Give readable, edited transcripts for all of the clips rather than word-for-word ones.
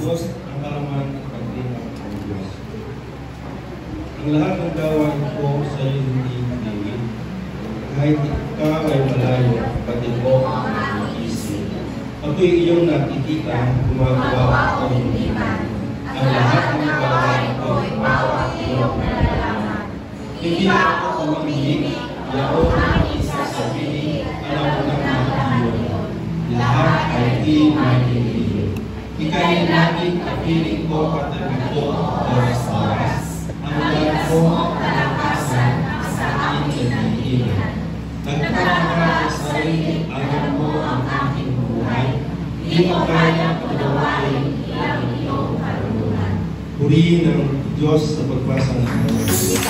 Diyos ang kalaman at pagtingin ng Diyos. Ang lahat ng gawain ko sa iyo hindi magiging, kahit ikaw ay malayo, pati mo ang isip. Ako'y iyong nakikita, gumagawa ako hindi man. Ang lahat ng gawain ko ay bawat iyong nalalaman. Hindi na ako tumahimik, yaon ang isa sa piling, alam ko na ang iyon. Lahat ay di maintindihan. Ika'y laging kapiling ko patabi ko oras-oras. Hanggang ko ang kalakasan sa aking kinahihilan. Nagkakarang sa sarili, alam mo ang aking buhay. Di mo kaya pagawain ang iyong karunungan. Purihin ng Diyos sa pagbasa ng Diyos.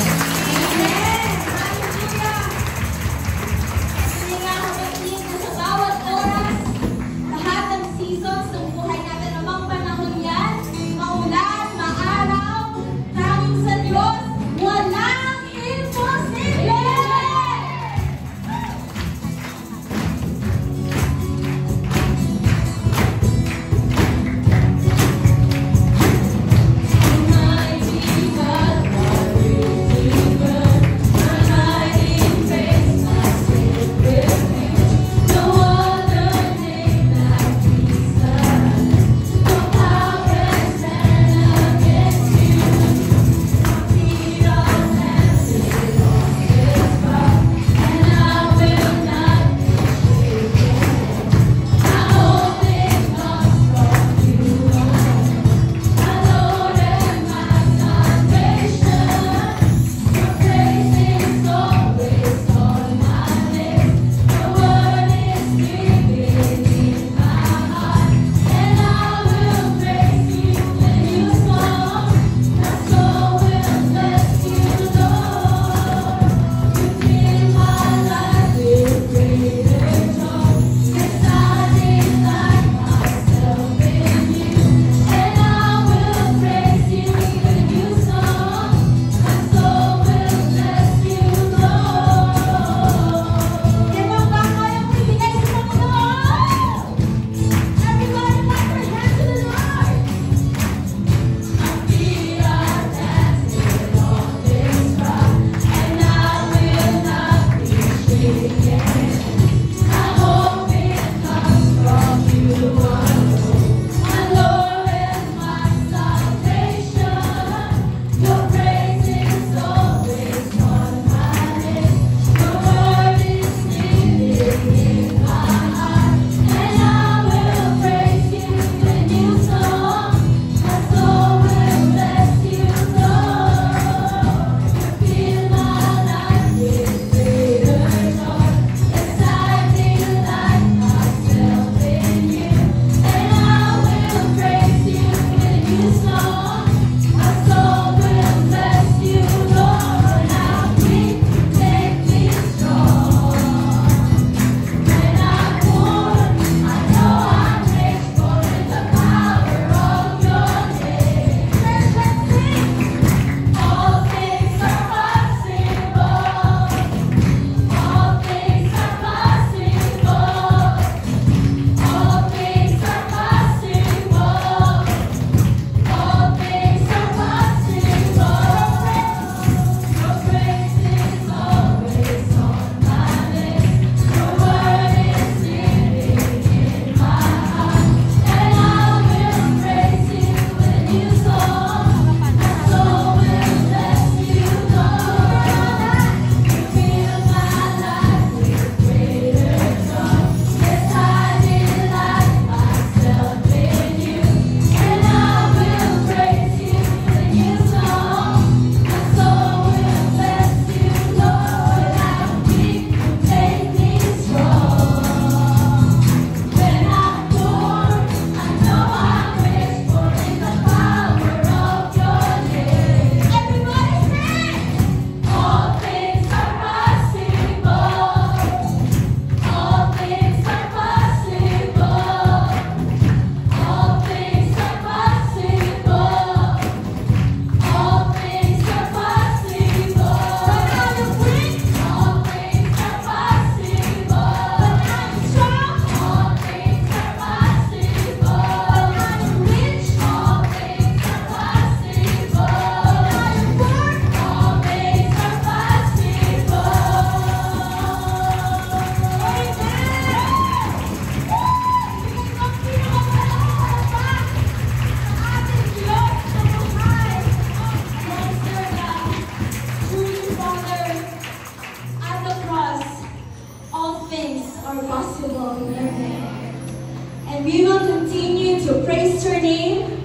continue to praise your name.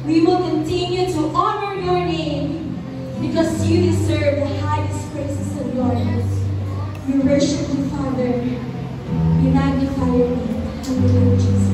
We will continue to honor your name because you deserve the highest praises and glory. We worship you, Father. We magnify your name. Hallelujah, Jesus.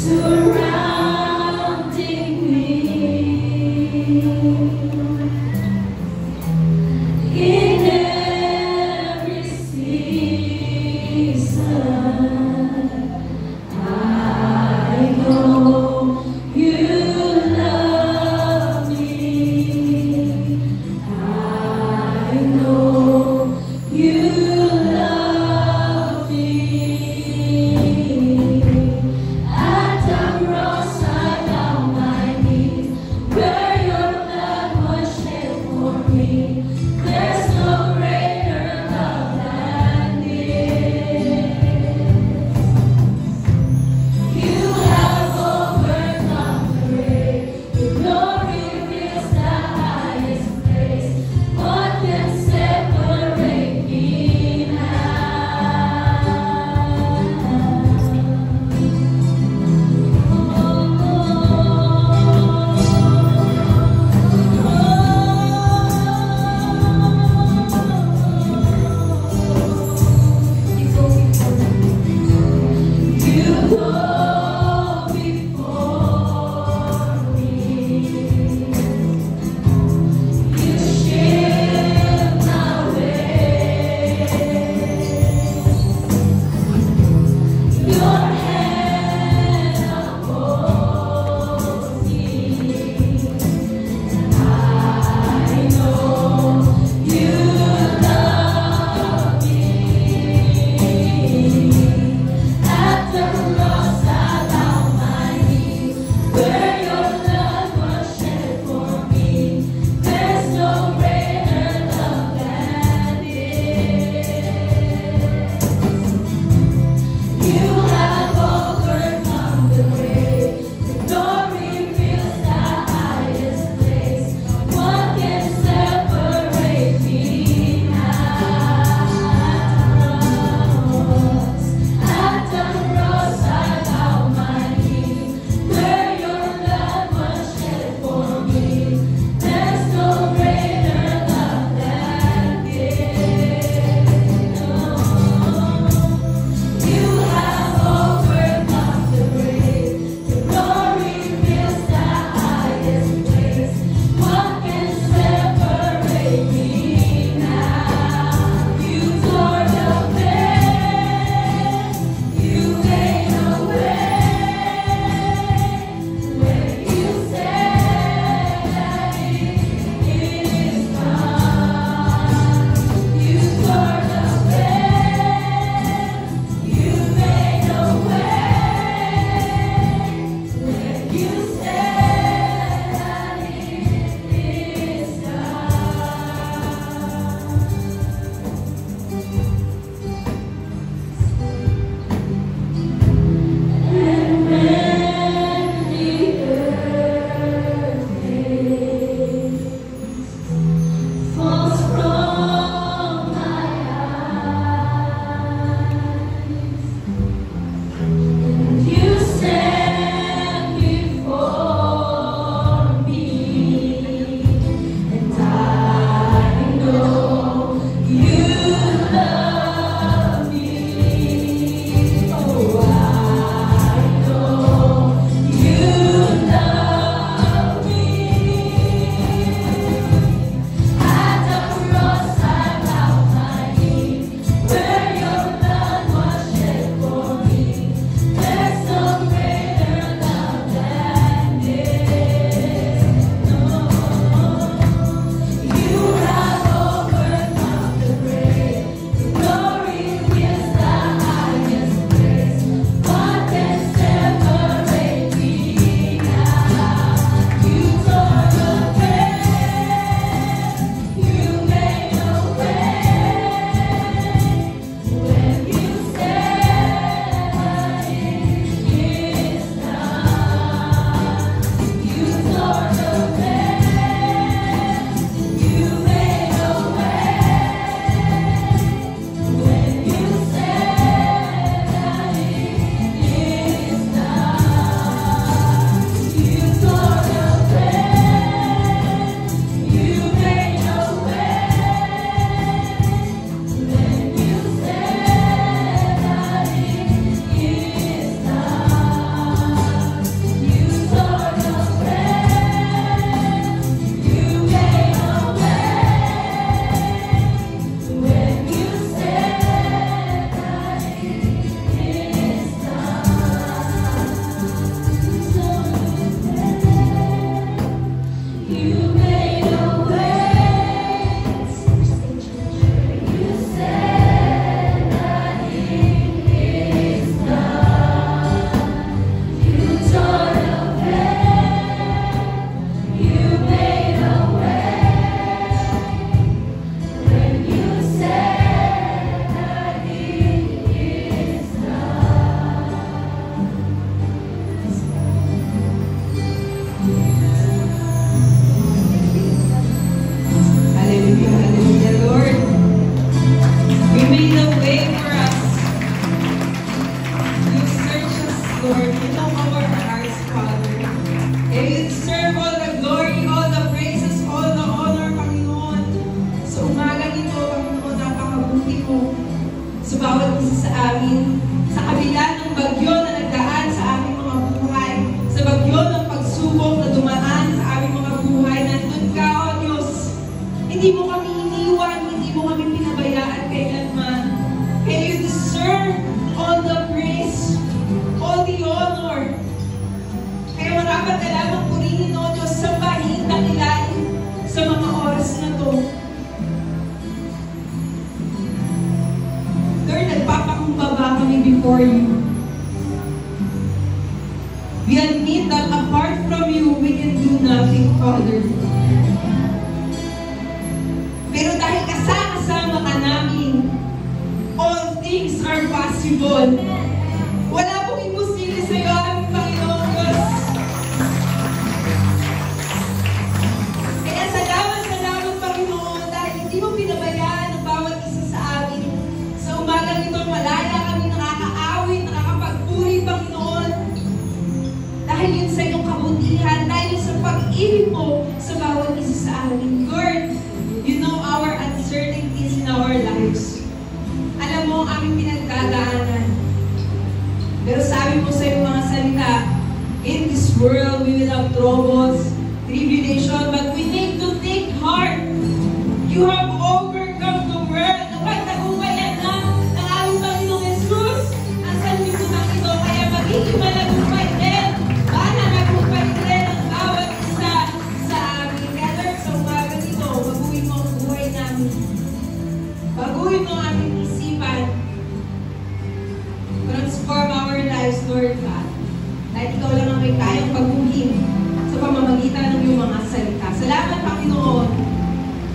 Surround You deserve all the glory, all the praises, all the honor, Panginoon. Sa umagang ito, Panginoon, napakabuti mo sa bawat isa sa amin. Sa kabila ng bagyo na nagdaan sa aming mga buhay, sa bagyo ng pagsubok na dumaan sa aming mga buhay, nandun ka, O Diyos. Hindi mo kami iniwan, hindi mo kami pinabayaan kailanman. Kaya you deserve all the praise, all the honor. Kaya marapat ka lamang purihin, O Diyos, sambahin, dakilain sa mga oras na to. Lord, nagpapakumbaba kami before you. We admit that apart from you, we can do nothing, Father. Pero dahil kasama-sama ka namin, all things are possible. Wala pong imposible sa iyo, aming Panginoon Diyos. Kaya salamat, Panginoon, dahil hindi mo pinabayaan ang bawat isa sa amin. Sa umagang ito, malaya kami nakakaawit, nakakapagpuri, Panginoon. Dahil yun sa iyong kabutihan, dahil sa pag-ibig mo sa bawat isa sa amin. Lord, you know our uncertainties in our lives. Alam mo ang aming pinagdadaanan. Pero sabi mo sa iyong mga salita, in this world we will have troubles, tribulation, but we need to take heart. You have overcome the world. Kapag tagumpayan na ng aming Panginoong Jesus, ang sanlibutan ito, kaya magiging malagumpay din. Bana nagumpay din ang bawat isa sa amin. Kaya Lord, sa umaga nito, baguhin mo ang buhay namin. Baguhin mo ang aming isipan. Transform our lives, Lord God. Dahil ikaw lang ang may kayang baguhin sa pamamagitan ng iyong mga salita. Salamat, Panginoon.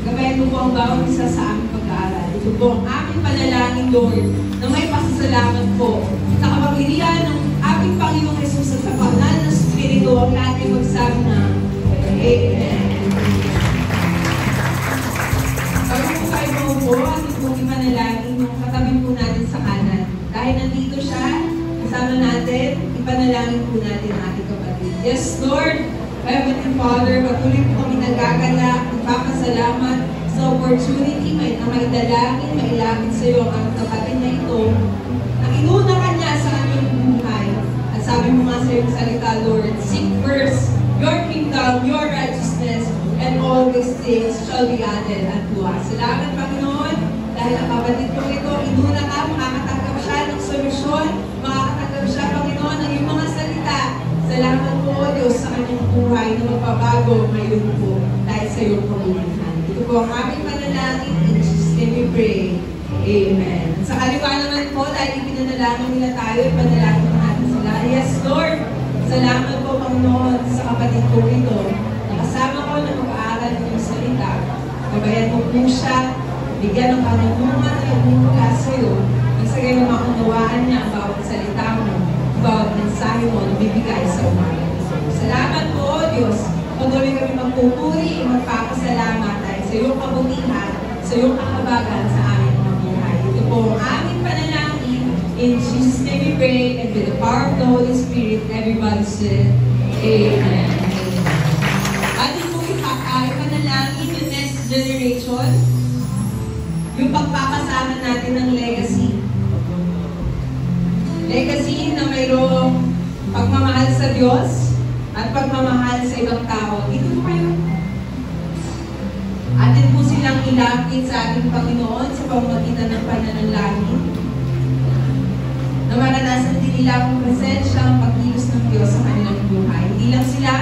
Gabayan mo po ang bawat isa sa aming pag-aaral. Ito po ang aming panalangin, Lord, na may pasasalamat po sa kapangyarihan ng aming Panginoong Jesus at sa banal na Espiritu ang lahat ay magsabi na Amen. Bago po kayo maupo, ating pong ipanalangin yung katabi po natin sa kanan. Dahil nandito siya, kasama natin, ipanalangin po natin ang ating kapatid. Yes, Lord, Heavenly Father, patuloy po kami nagkagalak, nagpapasalamat sa opportunity na maidalangin, mailapit sa iyo ang aming kapatid na ito, na inuna ka niya sa aming buhay. At sabi mo nga sa iyong salita, Lord, seek first your kingdom, your righteousness, and all these things shall be added unto us. Salamat, Panginoon, dahil ang kapatid ko ito, inuna ka, makakatanggap siya ng solusyon, makakatanggap siya, Panginoon, ng iyong mga salita. Salamat po, O Diyos, sa kanyang buhay na magpabago ngayon po dahil sa iyong pamumuhan. Ito po ang aming panalangin. In Jesus' name we pray. Amen. Sa kaliwa naman po, dahil ipinanalangin nila tayo, ipanalangin po natin sila. Yes, Lord. Salamat po, Panginoon, sa kapatid ko ito. Nakasama ko na mag-aaral ng iyong salita. Gabayan mo po siya, bigyan ng panunungan na nagmumula sa iyo. Nang sa gayon na maunawaan niya ang bawat salita mo, bawat mensahe mo na bibigay sa umaga. Salamat po, O Diyos. Patuloy kami magpupuri, magpapasalamat dahil sa iyong kabutihan, sa iyong kahabagan sa aming mga buhay. Ito po ang aming panalangin. In Jesus' name we pray, and with the power of the Holy Spirit, everybody said, Amen. Atin po ipanalangin yung next generation, yung pagpapasama natin ng legacy. Legacy na mayroong pagmamahal sa Diyos at pagmamahal sa ibang tao. Dito po kayo. Atin po silang ilapit sa ating Panginoon sa pamamagitan ng pananalangin. Na maranasan din nila ang presensya, ang pag-ilos ng Diyos sa kanilang buhay. Hindi lang sila,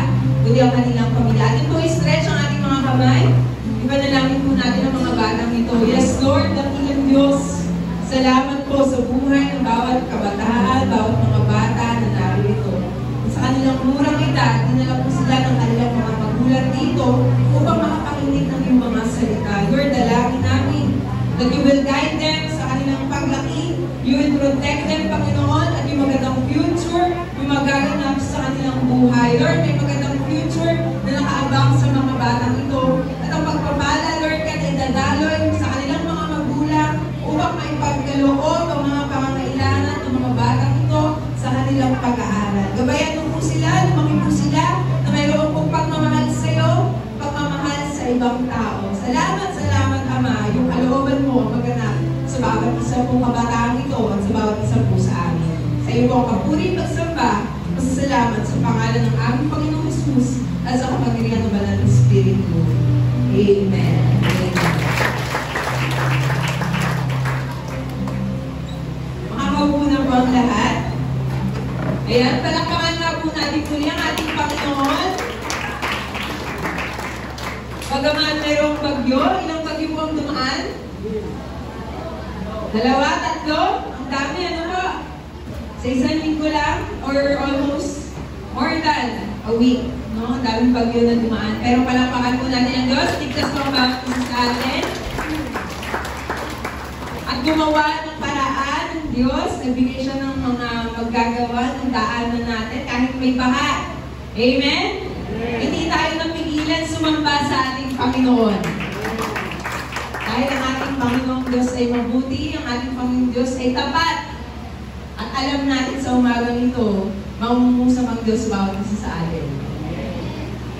kundi ang kanilang pamilya. Atin po i-stretch ang ating mga kamay. Ipanalangin po natin ang mga batang ito. Yes, Lord, dakilang Diyos. Salamat po sa buhay ng bawat kabataan, bawat mga bata na narito. Sa kanilang murang edad, dinala po sila ng kanilang mga magulang dito upang makapakinig ng iyong mga salita. Lord, dalangin namin that you will guide them sa kanilang paglaki, you will protect them, Panginoon, at yung magandang future, yung magaganap sa kanilang buhay. Lord, may magandang future na pong kabataang ito at sa bawat isa po sa amin. Sa iyo po ang papuri, pagsamba, pasasalamat sa pangalan ng aming Panginoong Jesus at sa kapangyarihan ng Banal na Espiritu. Amen. Amen. Makakaupo na po ang lahat. Ayan, palakpakan na po natin muli ang ating Panginoon. Bagaman mayroong bagyo, ilang bagyo po ang dumaan? 2, 3? Ang dami, ano po? Sa isang linggo lang? Or almost more than a week? No? Ang daming bagyo na dumaan. Pero palakpakan po natin ang Diyos. Tigtas po ang bawat isa sa atin. At gumawa ng paraan ng Diyos. Nagbigay siya ng mga maggagawa ng daanan natin kahit may baha. Amen? Hindi tayo napigilan sumamba sa ating Panginoon. Dahil ang ating Panginoong Diyos ay mabuti, ang ating Panginoong Diyos ay tapat. At alam natin sa umagang ito, mamumusa ang Diyos sa bawat isa sa atin.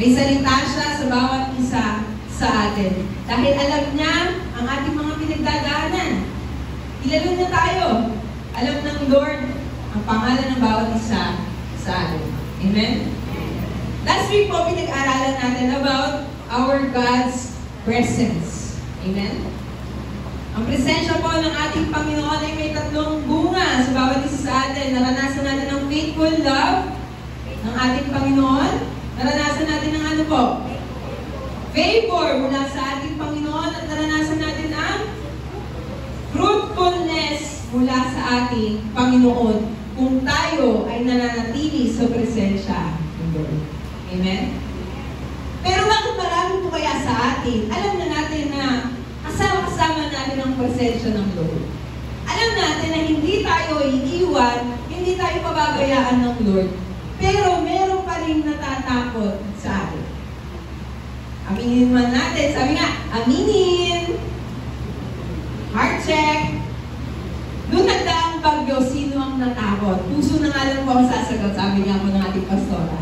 May salita siya sa bawat isa sa atin. Dahil alam niya ang ating mga pinagdadaanan. Kilala niya tayo. Alam ng Lord ang pangalan ng bawat isa sa atin. Amen? Last week po, pinag-aralan natin about our God's presence. Amen? Ang presensya po ng ating Panginoon ay may 3 bunga sa bawat isa sa atin. Naranasan natin ang faithful love ng ating Panginoon. Naranasan natin ang ano po? Favor mula sa ating Panginoon. At naranasan natin ang fruitfulness mula sa ating Panginoon kung tayo ay nananatili sa presensya ng Lord. Amen? Pero bakit marami po kaya sa atin? Alam na natin na kasama natin ang presensya ng Lord. Alam natin na hindi tayo iiwan, hindi tayo pababayaan ng Lord. Pero meron pa rin natatakot sa atin. Aminin man natin. Sabi nga, aminin. Heart check. Noong nagdaang bagyo, sino ang natakot? Puso na nga lang po ang sasagot, sabi niya po ng ating pastora.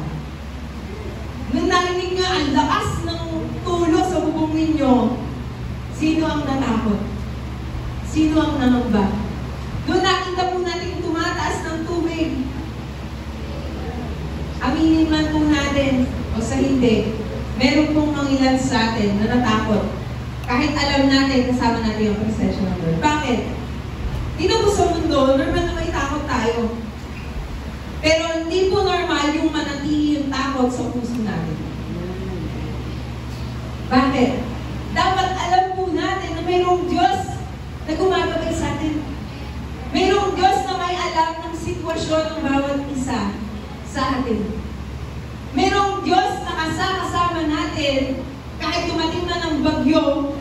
Nung narinig nga ang lakas ng tulo sa bubong ninyo, sino ang natakot? Sino ang nangamba? Nung nakita po natin tumataas ng tubig, aminin man po natin o sa hindi, meron pong mga ilan sa atin na natakot. Kahit alam natin, kasama natin ang presensya ng Lord. Bakit? Dito po sa mundo, normal na may takot tayo. Pero hindi po normal yung manatili yung takot sa puso natin. Bakit? Dapat alam po natin na mayroong Diyos na gumagabay sa atin. Mayroong Diyos na may alam ng sitwasyon ng bawat isa sa atin. Mayroong Diyos na kasama natin kahit dumating na ng bagyo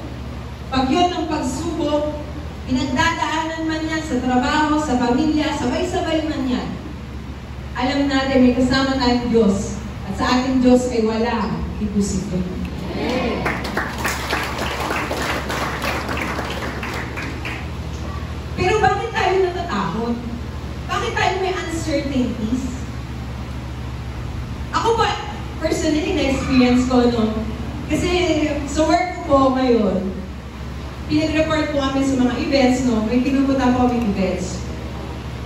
ng pagsubok, pinagdadaanan man yan sa trabaho, sa pamilya, sabay-sabay man yan. Alam natin may kasama tayong Diyos at sa ating Diyos ay wala imposible. Pero bakit tayo natatakot? Bakit tayo may uncertainties? Ako pa, personally, na-experience ko, no? Kasi sa work ko po ngayon, pinag-report po kami sa mga events, no? May pinupunta po kami events.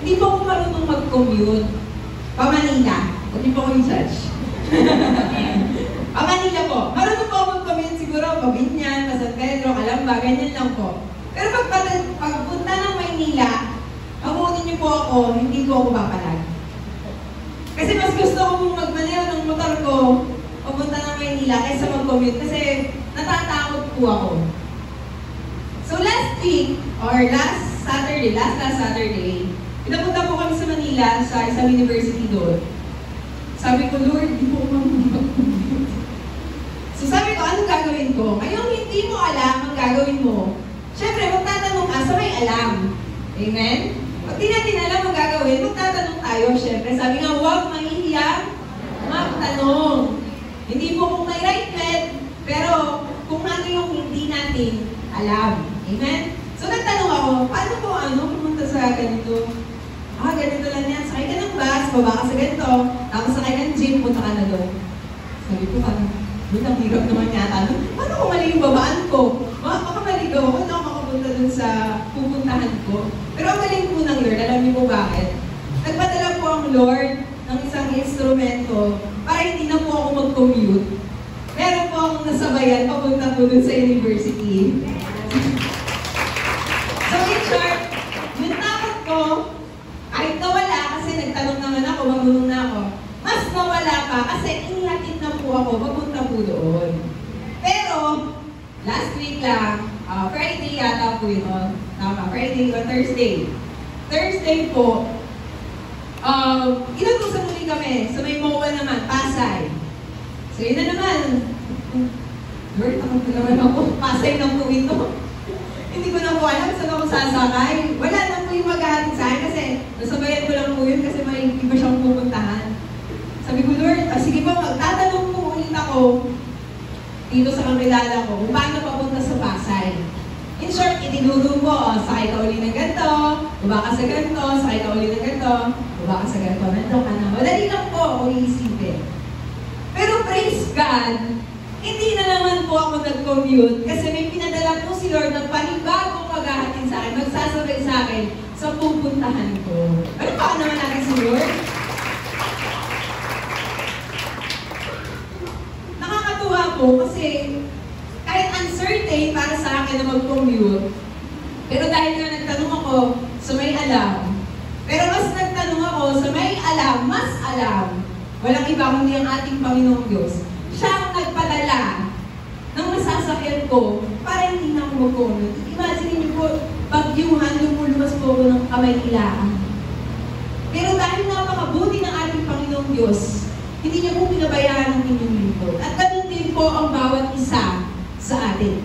Hindi po ako marunong mag-commute. Pa-Manila. Huwag niyo po ako yung judge. Pa-Manila po. Marunong po ako mag-commute siguro, pa-Binyan, pa-San Pedro, Calamba, ganyan lang po. Pero pagpunta ng Maynila, amunin niyo po ako, hindi ko ako papalag. Kasi mas gusto ko mong magmaneho ng motor ko, papunta ng Maynila, kaysa mag-commute. Kasi natatakot po ako. So last week, or last Saturday, pinapunta po kami sa Manila, sa isang university doon. Sabi ko, Lord, di po ako mag-commute. So sabi ko, anong gagawin ko? Ngayong hindi mo alam ang gagawin mo, syempre, magtatanong ka sa may alam. Amen? Pag di natin alam ang gagawin, magtatanong tayo, syempre. Sabi nga, huwag mahihiyang magtanong. Hindi po kung may right med, pero kung ano yung hindi natin alam. Amen? So nagtanong ako, paano po pumunta sa ganito? Ganito lang yan. Sakay ka ng bus, baba ka sa ganito, tapos sakay ka ng jeep, punta ka na doon. Sabi ko, doon ang hirap naman yata. Paano kung mali yung babaan ko? Baka maligaw ako, hindi ako papunta dun sa pupuntahan ko. Pero ang galing po ng Lord, alam niyo po bakit? Nagpadala po ang Lord ng isang instrumento para hindi na po ako mag-commute. Meron po akong nasabayan papunta po dun sa university. So in short, yung takot ko, kahit nawala, kasi nagtanong naman ako, marunong na ako, mas nawala pa kasi inihatid na po ako, papunta po doon. Pero, last week lang, Friday yata po yun. Tama, Friday o Thursday. Thursday po, inutusan muli kami sa may MOA naman, Pasay. So yun na naman. Lord, takot na naman ako. Pasay ng po ito. Hindi ko na po alam saan ako sasakay. Wala na po yung maghahatid sa akin kasi nasabayan ko lang po yun kasi may iba siyang pupuntahan. Sabi ko, Lord, sige po, magtatanong po ulit ako dito sa kakilala ko kung paano papunta sa Pasay. In short, itinuro ko, sakay ka uli ng ganito, baba ka sa ganito, sakay ka uli ng ganito, baba ka sa ganito, nandito ka na. Madali lang po ako iisipin. Pero praise God, hindi na naman po ako nag-commute kasi may pinadala po si Lord ng panibagong maghahatid sa akin, magsasabay sa akin sa pupuntahan ko. Ano pa naman natin si Lord? Nakakatuwa po kasi kahit uncertain para sa akin na mag-commute, pero dahil nga nagtanong ako sa may alam, pero mas nagtanong ako sa may alam, mas alam, walang iba kundi ang ating Panginoong Diyos. Siya ang nagpadala ng masasakyan ko para hindi na ako mag-commute. Imagine niyo po, bagyuhan, lumulumas po ako ng Kamaynilaan. Pero dahil napakabuti ng ating Panginoong Diyos, hindi niya po pinabayaan ang inyong lingkod. At ganun din po ang bawat isa sa atin.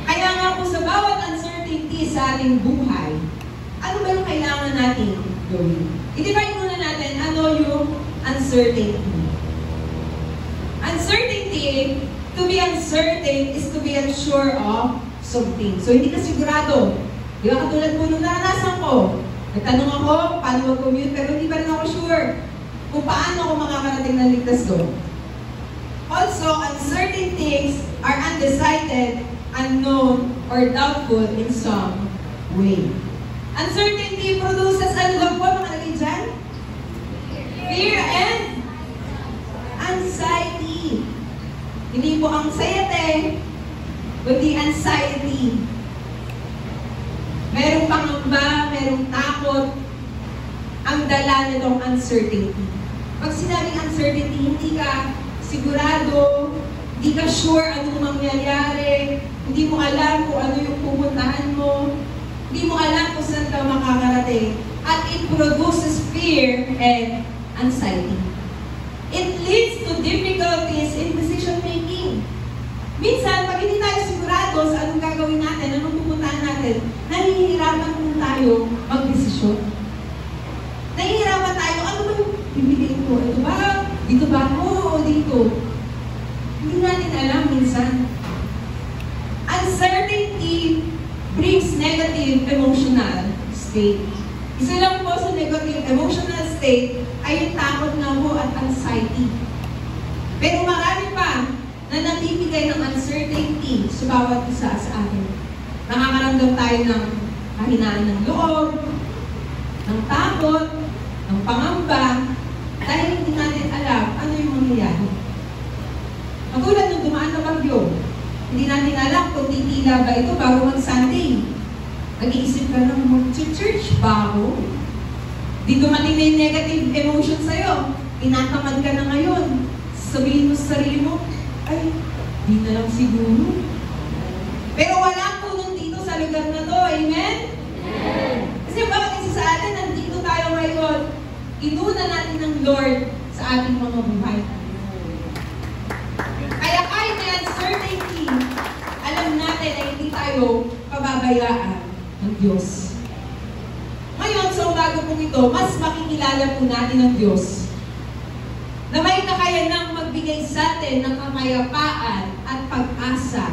Kaya nga po sa bawat uncertainty sa ating buhay, ano ba yung kailangan natin gawin? I-define muna natin ano yung uncertainty. Uncertainty, to be uncertain is to be unsure of something. So hindi ka sigurado. Di ba katulad po nung naranasan ko? Nagtanong ako paano mag-commute pero hindi pa rin ako sure kung paano ako makakarating ng ligtas doon. Also, uncertain things are undecided, unknown, or doubtful in some way. Uncertainty produces ano daw po nakalagay dyan? Fear and anxiety. Hindi po anxiety, kundi anxiety. Merong pangamba, merong takot, ang dala nitong uncertainty. Pag sinabing uncertainty, hindi ka sigurado, hindi ka sure anong mangyayari, hindi mo alam kung ano yung pupuntahan mo, hindi mo alam kung saan ka makakarating. At it produces fear and anxiety. It leads to difficulties in decision making. Minsan, pag hindi tayo sigurado sa anong gagawin natin, anong pupuntahan natin, nahihirapan po tayo mag-desisyon. Nahihirapan tayo, ano ba yung pipiliin ko? Ito ba? Dito ba ako o dito? Hindi natin alam minsan. Uncertainty brings negative emotional state. Isa lang po sa negative emotional state ay yung takot nga po at anxiety. Pero marami pa na nabibigay ng uncertainty sa bawat isa sa atin. Nakakaramdam tayo ng kahinaan ng loob, ng takot, ng pangamba, dahil hindi natin alam ano yung mangyayari. Katulad nung dumaan na bagyo, hindi natin alam kung titila ba ito bago mag-Sunday. Nag-iisip ka ng mag-church ba ako? Di dumating na yung negative emotion sa'yo. Tinatamad ka na ngayon. Sabihin mo sa sarili mo, ay, di na lang siguro. Pero wala po nun dito sa lugar na to. Amen? Amen. Kasi bawat isa sa atin, nandito tayo ngayon. Inuna natin ng Lord sa ating mga buhay. Kaya kahit may uncertainty, alam natin na hindi tayo pababayaan ng Diyos. Ngayon, sa umaga pong ito, mas makikilala po natin ang Diyos na may kakayanang magbigay sa atin ng kapayapaan at pag-asa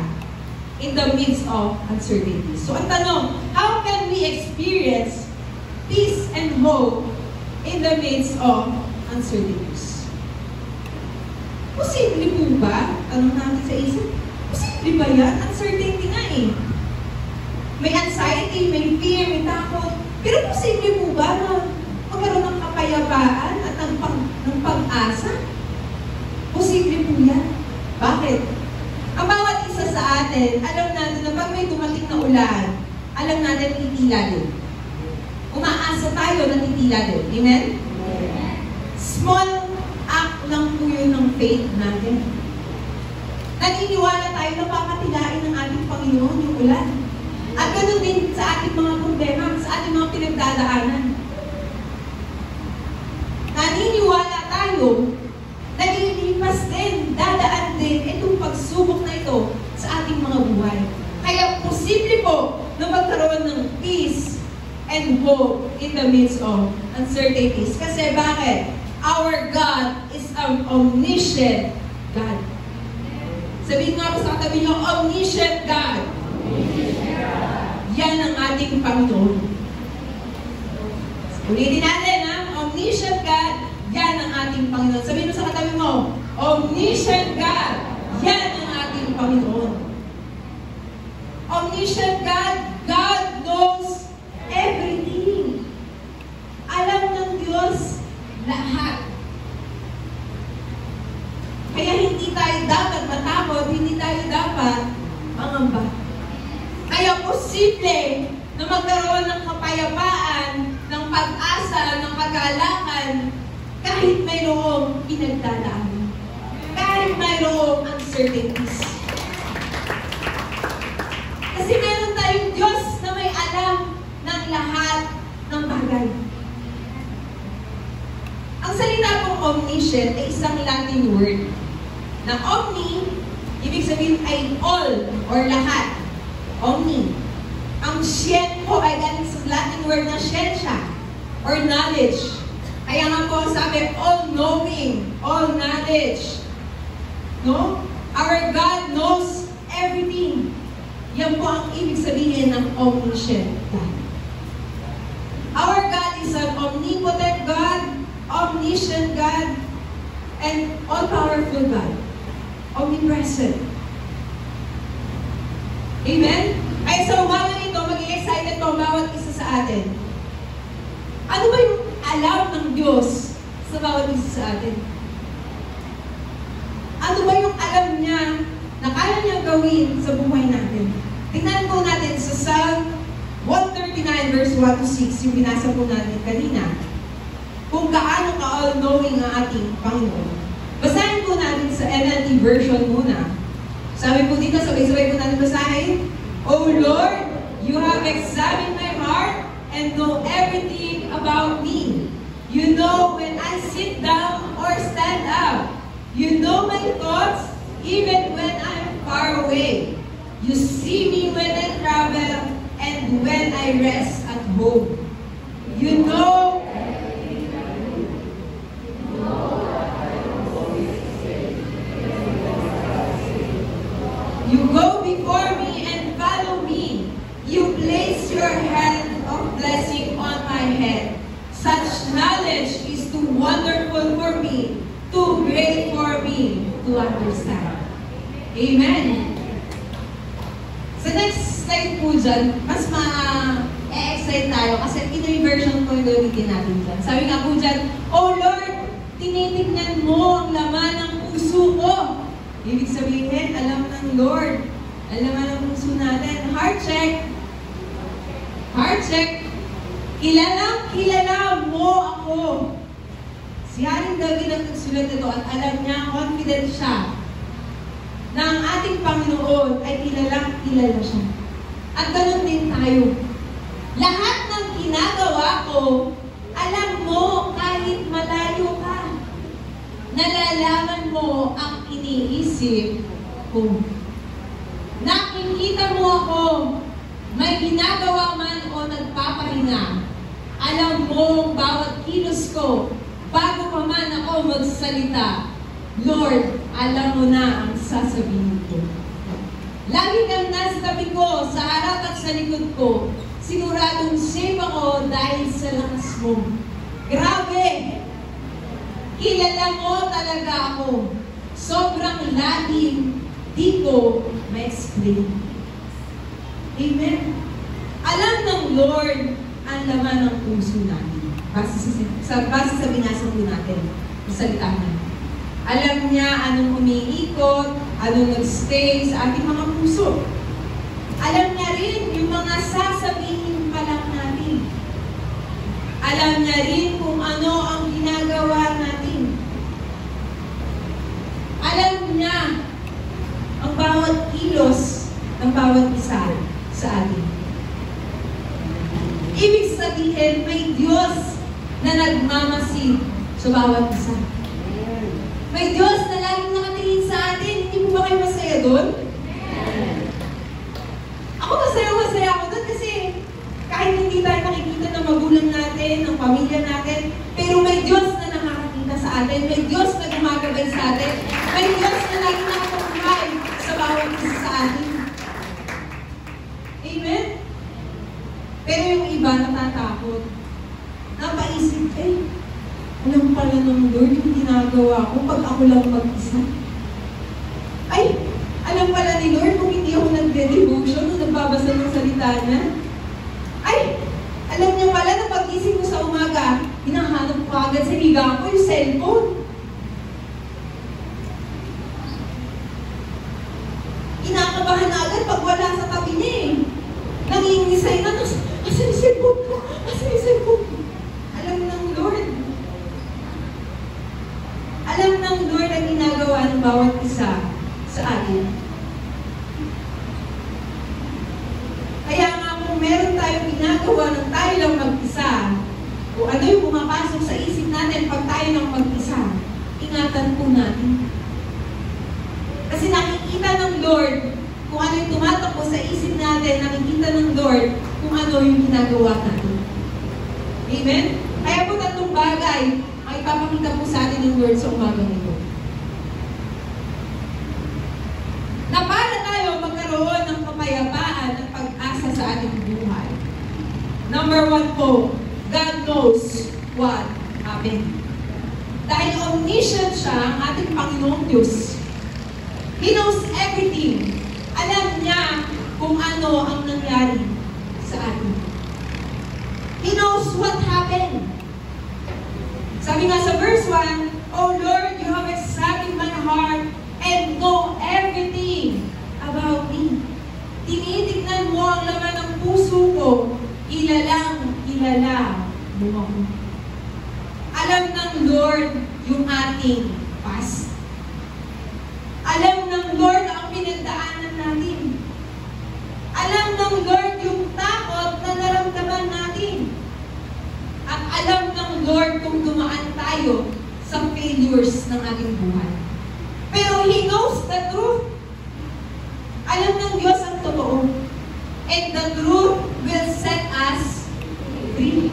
in the midst of uncertainty. So, ang tanong, how can we experience peace and hope in the midst of uncertainties? Posible po ba? Tanong natin sa isip, posible ba yan? Uncertainty nga eh. may anxiety, may fear, may takot. Pero posible po ba na magkaroon ng kapayapaan at ng pag-asa? Posible po yan. Bakit? Ang bawat isa sa atin, alam natin na pag may dumating na ulan, alam natin titila din. Umaasa tayo na titila din. Amen? Small act lang po yun ng faith natin. Naniniwala tayo na papatilain ng ating Panginoon yung ulan. At ganoon din sa ating mga problema, sa ating mga pinagdadaanan. Naniniwala tayo na lilipas din, dadaan din itong pagsubok na ito sa ating mga buhay. Kaya posible po na magkaroon ng peace and hope in the midst of uncertainties. Kasi bakit? Our God is an omniscient God. Sabihin nga po sa katabi niyo, omniscient God. Yan ang ating Panginoon. Ulitin natin, ha? Omniscient God, yan ang ating Panginoon. Sabihin mo sa katabi mo, omniscient God, yan ang ating Panginoon. Omniscient God, God knows everything. Alam ng Diyos lahat. Kaya hindi tayo dapat matakot, hindi tayo dapat mangamba. Kaya posible na magkaroon ng kapayapaan, ng pag-asa, ng kagalakan, kahit mayroong pinagdadaanan. Kahit mayroong uncertainties. Kasi meron tayong Diyos na may alam ng lahat ng bagay. Ang salita pong omniscient ay isang Latin word na omni, ibig sabihin ay all or lahat. Omni. Ang scient po ay galing sa Latin word na scientia or knowledge. Kaya nga po sabi, all-knowing, all-knowledge. No? Our God knows everything. Yan po ang ibig sabihin ng omniscient God. Our God is an omnipotent God, omniscient God, and all-powerful God. Omnipresent. Amen? Ay sa umaga nito, maging excited po ang bawat isa sa atin. Ano ba yung alam ng Diyos sa bawat isa sa atin? Ano ba yung alam niya na kaya niyang gawin sa buhay natin? Tingnan po natin sa Psalm 139 verse 1 to 6, yung binasa po natin kanina. Kung gaano ka-all-knowing ang ating Panginoon. Basahin po natin sa NLT version muna. Sabi po dito, sabay-sabay po natin basahin. O Lord, you have examined my heart and know everything about me. You know when I sit down or stand up. You know my thoughts even when I'm far away. You see me when I travel and when I rest at home. You know you go before me and follow me. You place your hand of blessing on my head. Such knowledge is too wonderful for me, too great for me to understand. Amen. Sa next slide po dyan, mas ma-excite tayo kasi Pinoy version ko yung gamitin natin dyan. Sabi nga po dyan, O Lord, tinitignan mo ang laman ng puso ko. Ibig sabihin, alam ng Lord. Alam ng puso natin. Heart check. Heart check. Kilala mo ako. Si Haring David ang nagsulat ito at alam niya, confident siya, na ang ating Panginoon ay kilala siya. At ganoon din tayo. Lahat ng ginagawa ko, alam mo kahit malayo ka. Nalalaman mo ang iniisip ko. Nakikita mo ako, may ginagawa man o nagpapahinga. Alam mo ang bawat kilos ko, bago pa man ako magsalita. Lord, alam mo na ang sasabihin ko. Lagi kang nasa tabi ko, sa harap at sa likod ko. Siguradong safe ako dahil sa lakas mo. Grabe! Kilala mo talaga ako. Sobrang laging di ko ma-explain. Amen? Alam ng Lord ang laman ng puso natin. Base sa binasa po natin, sa salita niya. Alam niya anong umiikot, anong nag-stay sa ating mga puso. Alam niya rin yung mga sasabihin pa lang natin. Alam niya rin kung ano ang ginagawa natin. Alam niya ang bawat kilos ng bawat isa sa atin. Ibig sabihin, may Diyos na nagmamasid sa bawat isa. May Diyos na laging nakatingin sa atin. Hindi po ba kayo masaya doon? Ako masaya ako doon kasi kahit hindi tayo nakikita ng magulang natin, ng pamilya natin, pero may Diyos na nakakakita sa atin, may Diyos na gumagabay sa atin, may Diyos na laging nakakakay sa bawat isa sa atin. Amen? Pero yung iba natatakot. Napaisip, alam pala ng Lord yung ginagawa ko pag ako lang mag-isa. Ay, alam pala ni Lord kung hindi ako nagde-devotion o nagbabasa ng salita niya. Ay, alam niya pala na pag-isip ko sa umaga, hinahanap ko agad sa higa ko yung cellphone. Kinakabahan na agad pag wala sa tabi niya eh. Nangingisay na, asan yung cellphone ko? Asan yung cellphone ko? Alam ng Lord. Alam ng Lord ang ginagawa ng bawat isa sa atin. Kaya nga kung meron tayong ginagawa ng tayo lang mag-isa, o ano yung pumapasok sa isip natin pag tayo lang mag-isa, ingatan po natin. Kasi nakikita ng Lord kung ano yung tumatakbo sa isip natin, nakikita ng Lord kung ano yung ginagawa natin. Amen? Kaya po tatlong bagay ang ipapakita po sa atin ng Lord sa umagang ito. Na para tayo magkaroon ng kapayapaan at pag-asa sa ating buhay. Number 1 po, God knows what happened. Dahil omniscient siya, ang ating Panginoong Diyos. He knows everything. Alam niya kung ano ang nangyari sa atin. He knows what happened. Sabi nga sa verse 1, "O Lord, you have examined my heart and know everything about me." Tinitignan mo ang laman ng puso ko, kilala mo ako. Alam ng Lord yung ating past. Alam ng Lord ang pinagdaanan natin. Alam ng Lord yung takot na naramdaman natin. At alam ng Lord kung dumaan tayo sa failures ng ating buhay. Pero He knows the truth. Alam ng Diyos ang totoo. And the truth will set us free.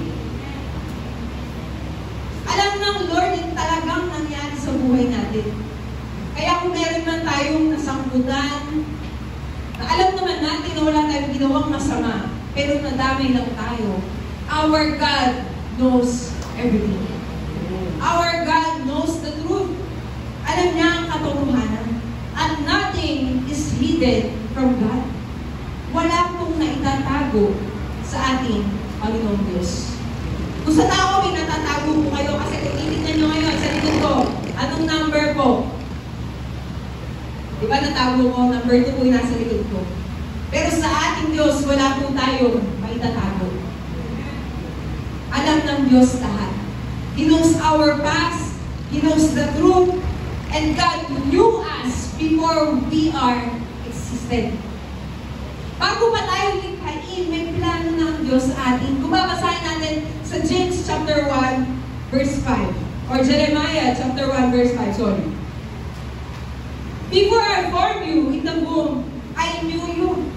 Alam ng Lord yung talagang nangyari sa buhay natin. Kaya kung meron man tayong nasangkutan, na alam naman natin na wala tayong ginawang masama, pero nadamay lang tayo, our God knows everything. Our God knows the truth. Alam niya ang katotohanan. At nothing is hidden from God. Wala pong naitatago sa ating Panginoong Diyos. Kung sa tao may natatago po kayo, kasi kung titignan nyo ngayon sa likod ko, anong number po? Di ba natago ko? Number 2 po yung nasa likod ko. Pero sa ating Diyos, wala po tayo maitatago. Alam ng Diyos lahat. He knows our past. He knows the truth. And God knew us before we are existed. Bago pa tayo likhain, may plano ng Diyos sa atin. Kung babasahin natin sa James chapter 1, verse 5. Or Jeremiah chapter 1, verse 5. Sorry. Before I formed you in the womb, I knew you.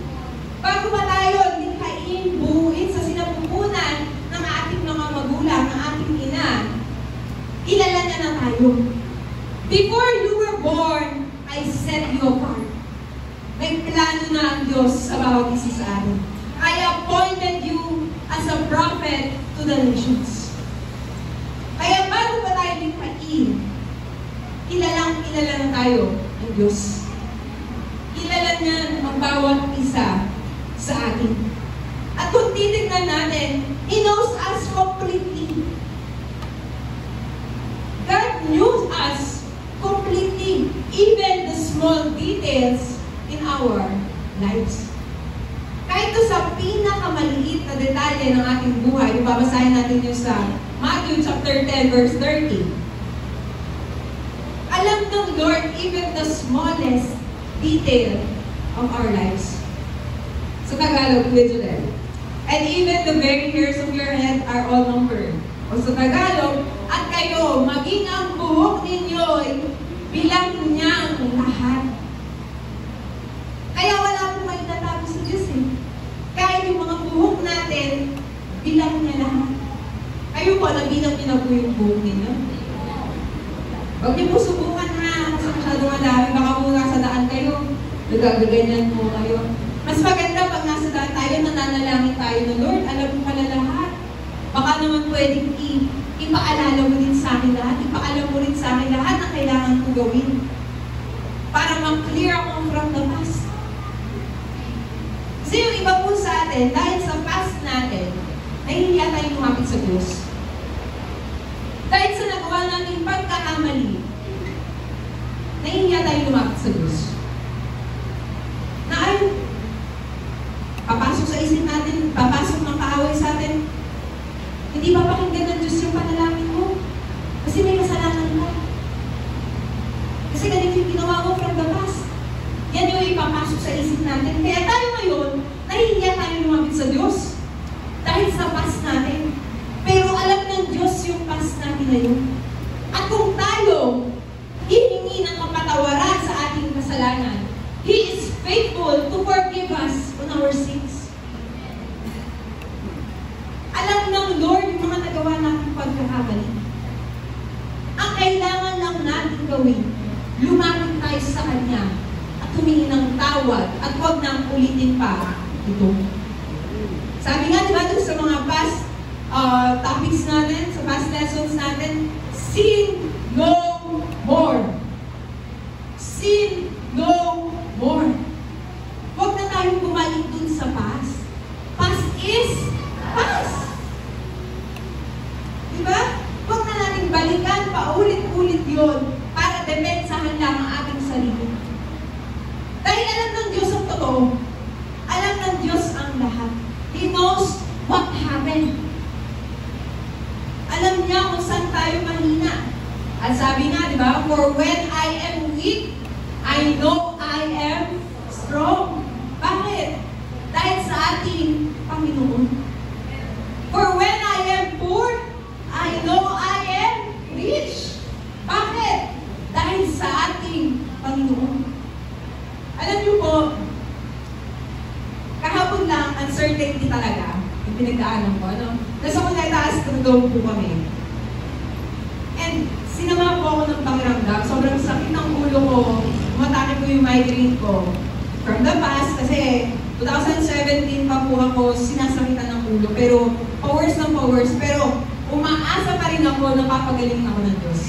Bago pa tayo likhain, buuin sa sinapupunan ng ating mga magulang, ng ating ina, kilala niya na tayo. Before you were born, I set you apart. May plano na ang Diyos sa bawat isa sa atin. I appointed you as a prophet to the nations. Kaya bago pa tayo likhain, kilala na tayo ng Diyos. Kilala niya ang bawat isa sa atin. At kung titignan natin, He knows us completely. God knew us completely, even the small details in our lives. Kahit to sa pinakamaliit na detalye ng ating buhay, kung babasahin natin yun sa Matthew chapter 10, verse 30. Alam ng Lord even the smallest detail of our lives. Sa Tagalog, literal. And even the very hairs of your head are all numbered. O sa Tagalog, at kayo, maging ang buhok ninyo'y bilang niyang lahat. Kaya wala pong maitatago sa Diyos eh. Kahit yung mga buhok natin, bilang niya lahat. Kayo po, nabilang niyo na po yung buhok ninyo. Huwag niyo po subukan ha, kasi masyadong madami. Baka po nasa daan kayo, nagaganyan po kayo. Mas maganda pag nasa daan tayo, nananalangin tayo na, Lord, alam mo pala lahat. Baka naman pwedeng ipaalala mo din sa akin lahat, ipaalam mo rin sa akin lahat na kailangan ko gawin. Para mag-clear ako from the past. Kasi yung iba po sa atin, dahil sa past natin, nahihiya tayong lumapit sa Diyos. Dahil sa nagawa natin pagkakamali, nahihiya tayong lumapit sa Diyos. Na ay, papasok sa isip natin, papasok ng kaaway sa atin, hindi ba pakinggan ng Diyos yung panalangin mo? Kasi may kasalanan ka. Kasi ganito yung ginawa mo from the past. Yan yung ipapasok sa isip natin. Kaya tayo ngayon, nahihiya tayo lumapit sa Diyos. Dahil sa past natin. Pero alam ng Diyos yung past natin na yun. At kung tayo hihingi ng kapatawaran sa ating kasalanan, He is faithful to forgive us on our sins. Alam ng Lord yung mga nagawa natin pagkakamali. Ang kailangan lang natin gawin, lumapit tayo sa Kanya at humingi ng tawad at huwag nang ulitin pa ito. Sabi nga, diba, dun sa mga past topics natin, sa past lessons natin, sin no more. Sin no more. Huwag na tayong bumalik dun sa past. Past is past. Diba? Huwag na natin balikan, paulit-ulit yun para depensahan lang ang ating sarili. Dahil alam ng Diyos ang totoo. Alam ng Diyos ang lahat. He knows what happened. Alam niya kung saan tayo mahina. At sabi nga, di ba? For when I am weak, I know I am strong. Bakit? Dahil sa ating Panginoon. For when I am poor, I know I am rich. Bakit? Dahil sa ating Panginoon. Alam niyo po, kahapon lang, uncertainty talaga. Yung pinagdaanan ko, ano? Nasa Kunetaas, Trudong po kami. And sinama po ako ng pakiramdam. Sobrang sakit ng ulo ko. Umatake po yung migraine ko. From the past, kasi 2017 pa po ako sinasakitan ng ulo. Pero powers ng powers. Pero umaasa pa rin ako na papagaling ako ng Diyos.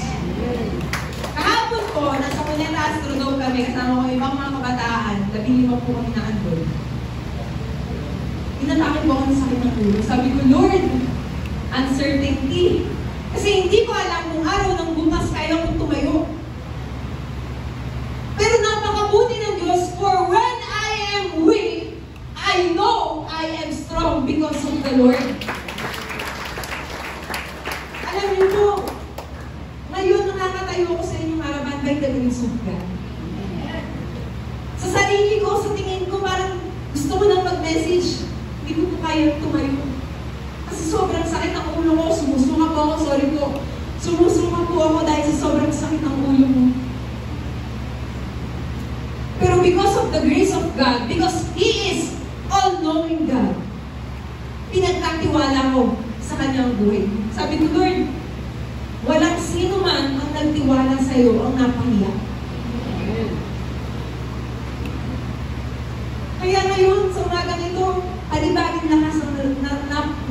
Kahapon po, nasa Kunetaas, Trudong kami. Kasama ko ibang mga kabataan. 15 po kami na andun. Inatake po ako ng sakit ng ulo. Sabi ko, Lord, uncertainty. Kasi hindi ko alam kung araw ng bukas kaya kong tumayo. Pero napakabuti ng Diyos, for when I am weak, I know I am strong because of the Lord. Alam niyo po, ngayon nakakatayo ko sa inyong harapan by the grace of God. Sa sarili ko, sa tingin ko, parang gusto ko nang mag-message, hindi ko po kaya tumayo. Kasi sobrang sakit ng ulo ko, sumusunga po ako, sorry po. Sumusunga po ako dahil sa sobrang sakit ng ulo ko. Pero because of the grace of God, because He is all-knowing God, pinagkatiwala ko sa Kanyang buhay. Sabi ko, Lord, walang sino man ang nagtiwala sa iyo ang napahiya. Kaya ngayon, sa umaga nito, alibagin lakas ang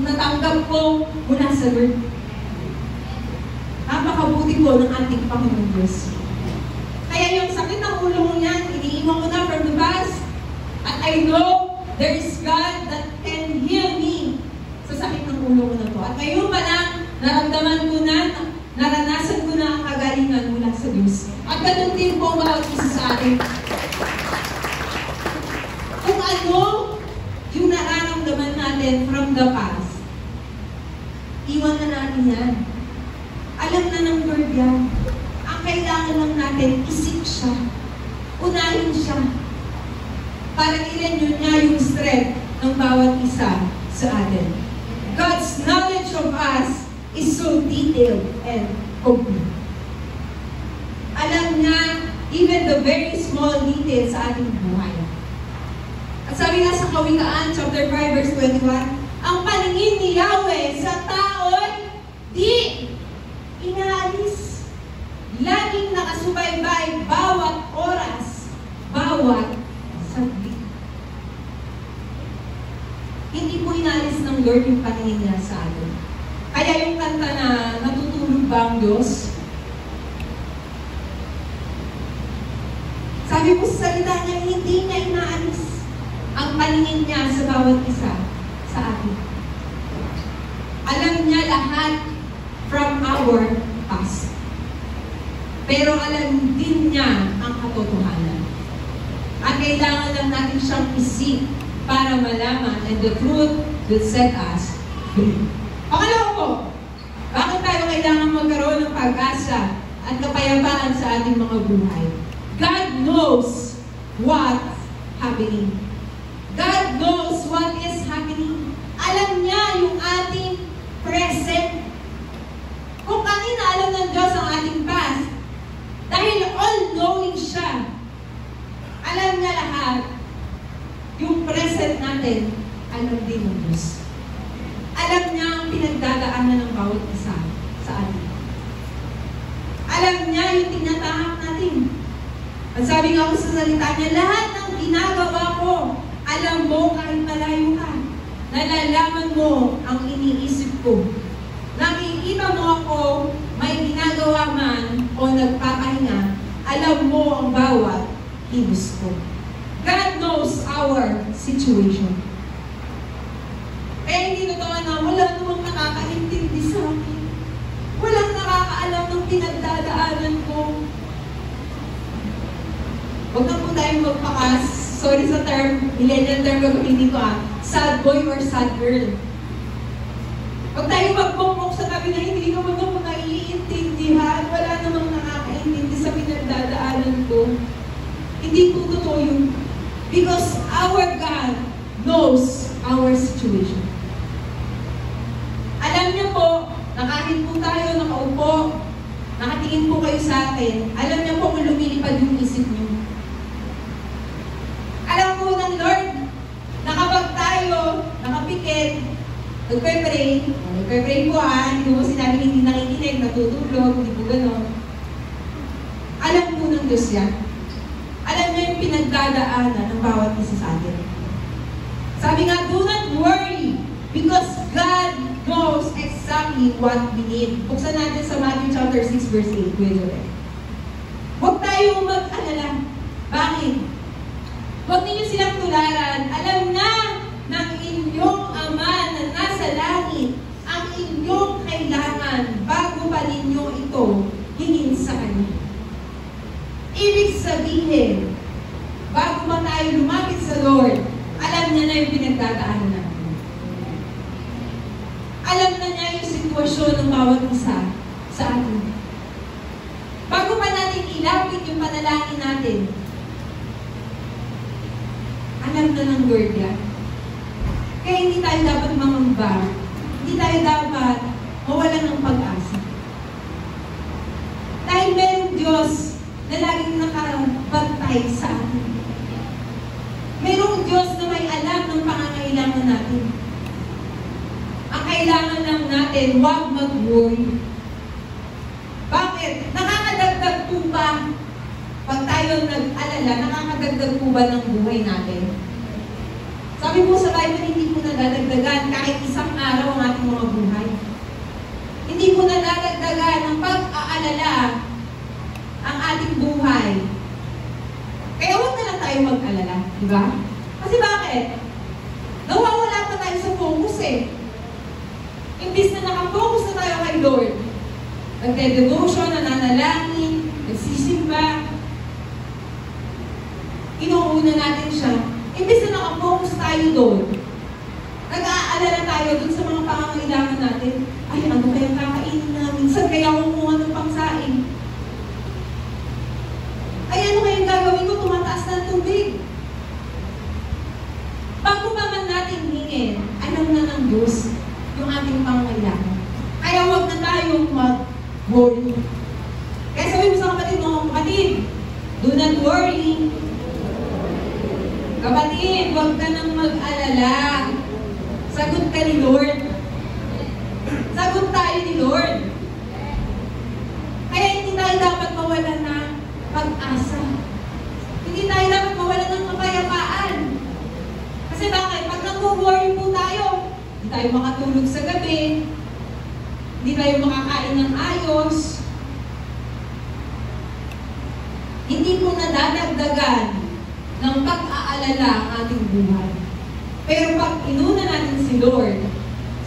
natanggap ko mula sa Lord. Napakabuti ko ng ating Panginoon Diyos. Kaya yung sakit ng ulo mo yan, iniiwan ko na from the past. At I know there is God that can heal naramdaman ko na, naranasan ko na ang kagalingan mula sa Diyos. At ganun din po ang bawat isa sa atin. Kung ano yung nararamdaman natin from the past, iwan na natin yan. Alam na ng Lord yan. Ang kailangan lang natin, isip siya. Unahin siya. Para i-renew niya yung strength ng bawat isa sa atin. God's knowledge of us is so detailed and complete. Alam niya even the very small details sa ating buhay. At sabi nga sa Kawikaan, chapter 5, verse 21, ang paningin ni Yahweh sa tao'y di inaalis. Laging nakasubaybay bawat oras, bawat saglit. Hindi po inaalis ng Lord yung paningin niya sa atin. Kaya yung kanta na natutulog ba ang Diyos? Sabi po sa salita niya, hindi niya inaalis ang paningin niya sa bawat isa sa atin. Alam niya lahat from our past. Pero alam din niya ang katotohanan. At kailangan lang natin siyang isip para malaman and the truth will set us free. Pangalawa po, bakit tayo kailangan magkaroon ng pag-asa at kapayapaan sa ating mga buhay? God knows what's happening. God knows what is happening. Alam niya yung ating present. Kung kanina alam ng Diyos ang ating past, dahil all-knowing siya, alam niya lahat, yung present natin, alam din ng Diyos. Alam niya ang pinagdadaanan ng bawat isa sa atin. Alam niya yung tinatahak natin. At sabi nga ko sa salita niya, lahat ng ginagawa ko, alam mo kahit malayo ka. Nalalaman mo ang iniisip ko. Nakikita mo ako, may ginagawa man o nagpapahinga, alam mo ang bawat hibos ko. God knows our situation. Kaya hindi totoo na wala namang nakakaintindi sa akin. Walang nakakaalam ng pinagdadaanan ko. Huwag na po tayong magpakas. Sorry sa term, millennial term gagamitin ko sad boy or sad girl. Huwag tayong magpupok sa tabi na hindi naman ako naiintindihan. Wala namang nakakaintindi sa pinagdadaanan ko. Hindi po totoo yun. Because our God knows our situation. Alam niyo po, na kahit po tayo nakaupo, nakatingin po kayo sa akin, alam niyo po kung lumilipad yung isip niyo. Alam po ng Lord, na kapag tayo nakapikit, nagpe-pray po hindi mo sinabi hindi nakikinig, natutulog, hindi po gano'n. Alam po ng Diyos yan. Alam niya yung pinagdadaanan ng bawat isa sa atin. Sabi nga, do not worry because God knows exactly what we need. Buksan natin sa Matthew chapter 6 verse 8. Huwag tayong mag-alala. Bakit? Huwag ninyo silang tularan. Alam na ng inyong Ama na nasa langit ang inyong kailangan bago pa ninyo ito hingin sa Kanya. Ibig sabihin, bago pa tayo lumapit sa Lord, alam niya na yung pinagdadaanan natin. Alam na niya yung sitwasyon ng bawat isa sa atin. Bago pa natin ilapit yung panalangin natin, alam na ng Lord yan. Kaya hindi tayo dapat mangamba. Hindi tayo dapat mawalan ng pag-asa. Dahil mayroong Diyos na laging nakabantay sa atin. Mayroong Diyos na may alam ng pangangailangan natin. Ang kailangan lang natin, huwag mag-worry. Bakit? Nakakadagdag po ba? Pag tayo nag-alala, nakakadagdag po ba ng buhay natin? Sabi po sa Bible, hindi po nadadagdagan kahit isang araw ang ating mga buhay. Hindi po nadadagdagan ng pag-aalala ang ating buhay. Kaya huwag na lang tayo mag-alala, di ba? Kasi bakit? Nawawala pa tayo sa focus eh. Imbis na nakafocus na tayo kay Lord. Nagde-devotion, nananalangin, nagsisimba. Inuuna natin siya. Imbes na nakapokus tayo doon, nag-aalala tayo doon sa mga pangangailangan natin. Ay, ano kaya kakainin namin? Saan kaya kumuha ng pangsaing? Ay, ano kaya gagawin ko? Tumataas na tubig. Bago pa man natin hingin, alam na ng Diyos yung ating pangangailangan. Kaya huwag na tayong mag-worry. Kaya sabihin mo sa kapatid mo, kapatid, do not worry. Kapatid, huwag ka nang mag-alala. Sagot ka ni Lord. Sagot tayo ni Lord. Kaya hindi tayo dapat mawala ng pag-asa. Hindi tayo dapat mawala ng kapayapaan. Kasi bakit? Pag nag-worry po tayo, hindi tayo makatulog sa gabi, hindi tayo makakain ng ayos, hindi po nadadagdagan ng pag-aalala ang ating buhay. Pero pag inuna natin si Lord,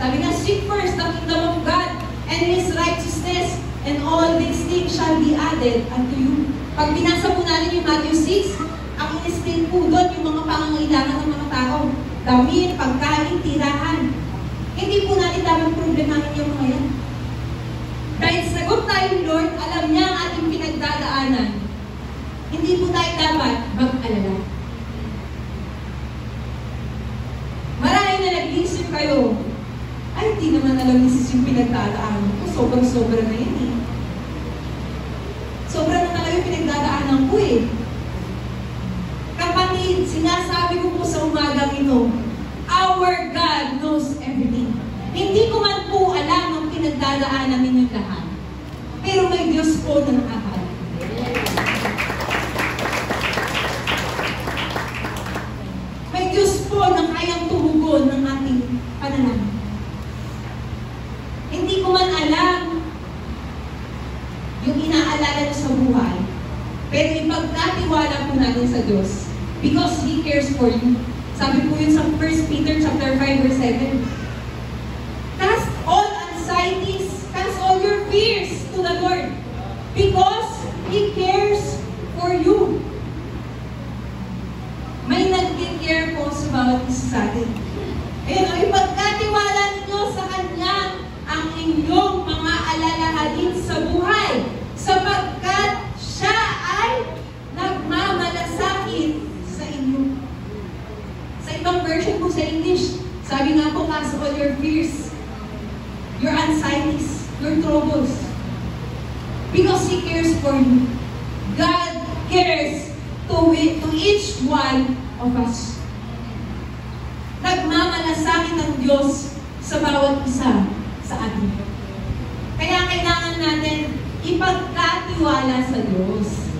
sabi nga, seek first the kingdom of God and His righteousness, and all these things shall be added unto you. Pag binasa po natin yung Matthew 6, ang in-state po doon yung mga pangangailangan ng mga tao. Damit, pagkain, tirahan. Hindi po natin dapat problemahin yung mga yan. Dahil sagot tayo ni Lord, alam niya ang ating pinagdadaanan. Hindi po tayo dapat mag-alala. Marami na nag-iisip kayo, ay, hindi naman alam ni sis yung pinagdadaanan ko. Sobrang-sobra na yun eh. Sobra na talaga yung pinagdadaanan ko eh. Kapatid, sinasabi ko po sa umagang ito, our God knows everything. Hindi ko man po alam ang pinagdadaanan ninyong lahat. Pero may Diyos po na nakakaalam. May Diyos po na kayang tumugon ng ating panalangin. Hindi ko man alam yung inaalala niyo sa buhay, pero ipagkatiwala po natin sa Diyos because He cares for you. Sabi po yun sa 1 Peter chapter 5 verse 7. Cast all anxieties, cast all your fears to the Lord because He cares for you. May nag-care po sa bawat isa sa atin. Ayun, ipagkatiwala ninyo sa Kanya ang inyong mga alalahanin sa buhay sapagkat Siya ay nagmamalasakit sa inyo. Sa ibang version po sa English, sabi nga po, cast all your fears, your anxieties, your troubles. Because He cares for you. God cares to each one of us. Nagmamalasakit ang Diyos sa bawat isa sa atin. Kaya kailangan natin ipagkatiwala sa Diyos.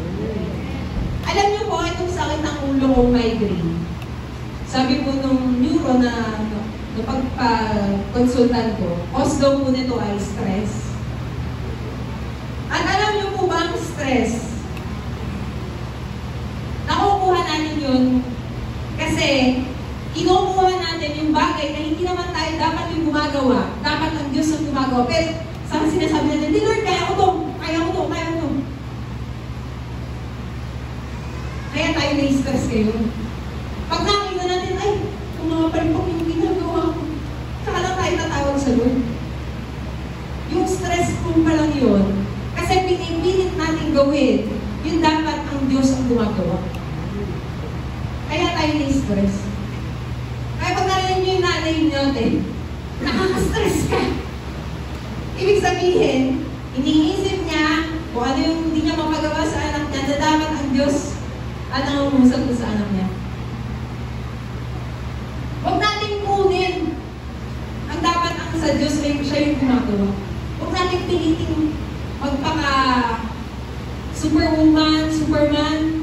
Alam niyo po, itong sakit ng ulo o migraine. Sabi po nung neuro na pagpa-consultant ko, cause daw po nito ay stress. At alam niyo po ba ang stress? Nakukuha natin yun kasi kinukuha natin yung bagay na hindi naman tayo dapat yung gumagawa. Dapat ang Diyos ang gumagawa. Pero sa sinasabi natin, di Lord, kaya ko to, kaya ko to, kaya ko to. Kaya tayo na-stress kayo. Pag nakita natin, ay, kung mga palipok yung ginagawa ko, saka lang tayo tatawag sa Lord. Yung stress po palang yun, kasi pinipilit natin gawin, yun dapat ang Diyos ang gumagawa. Kaya tayo na-stress. Kaya pag narinig nyo yung nanay natin, nakaka-stress ka. Ibig sabihin, iniisip niya kung ano yung hindi niya mapagawa sa anak niya na dapat ang Diyos at ang umusap sa anak niya. Huwag natin kunin ang dapat ang sa Diyos ay siya yung gumagawa. Huwag natin piliting magpaka-superwoman, superman.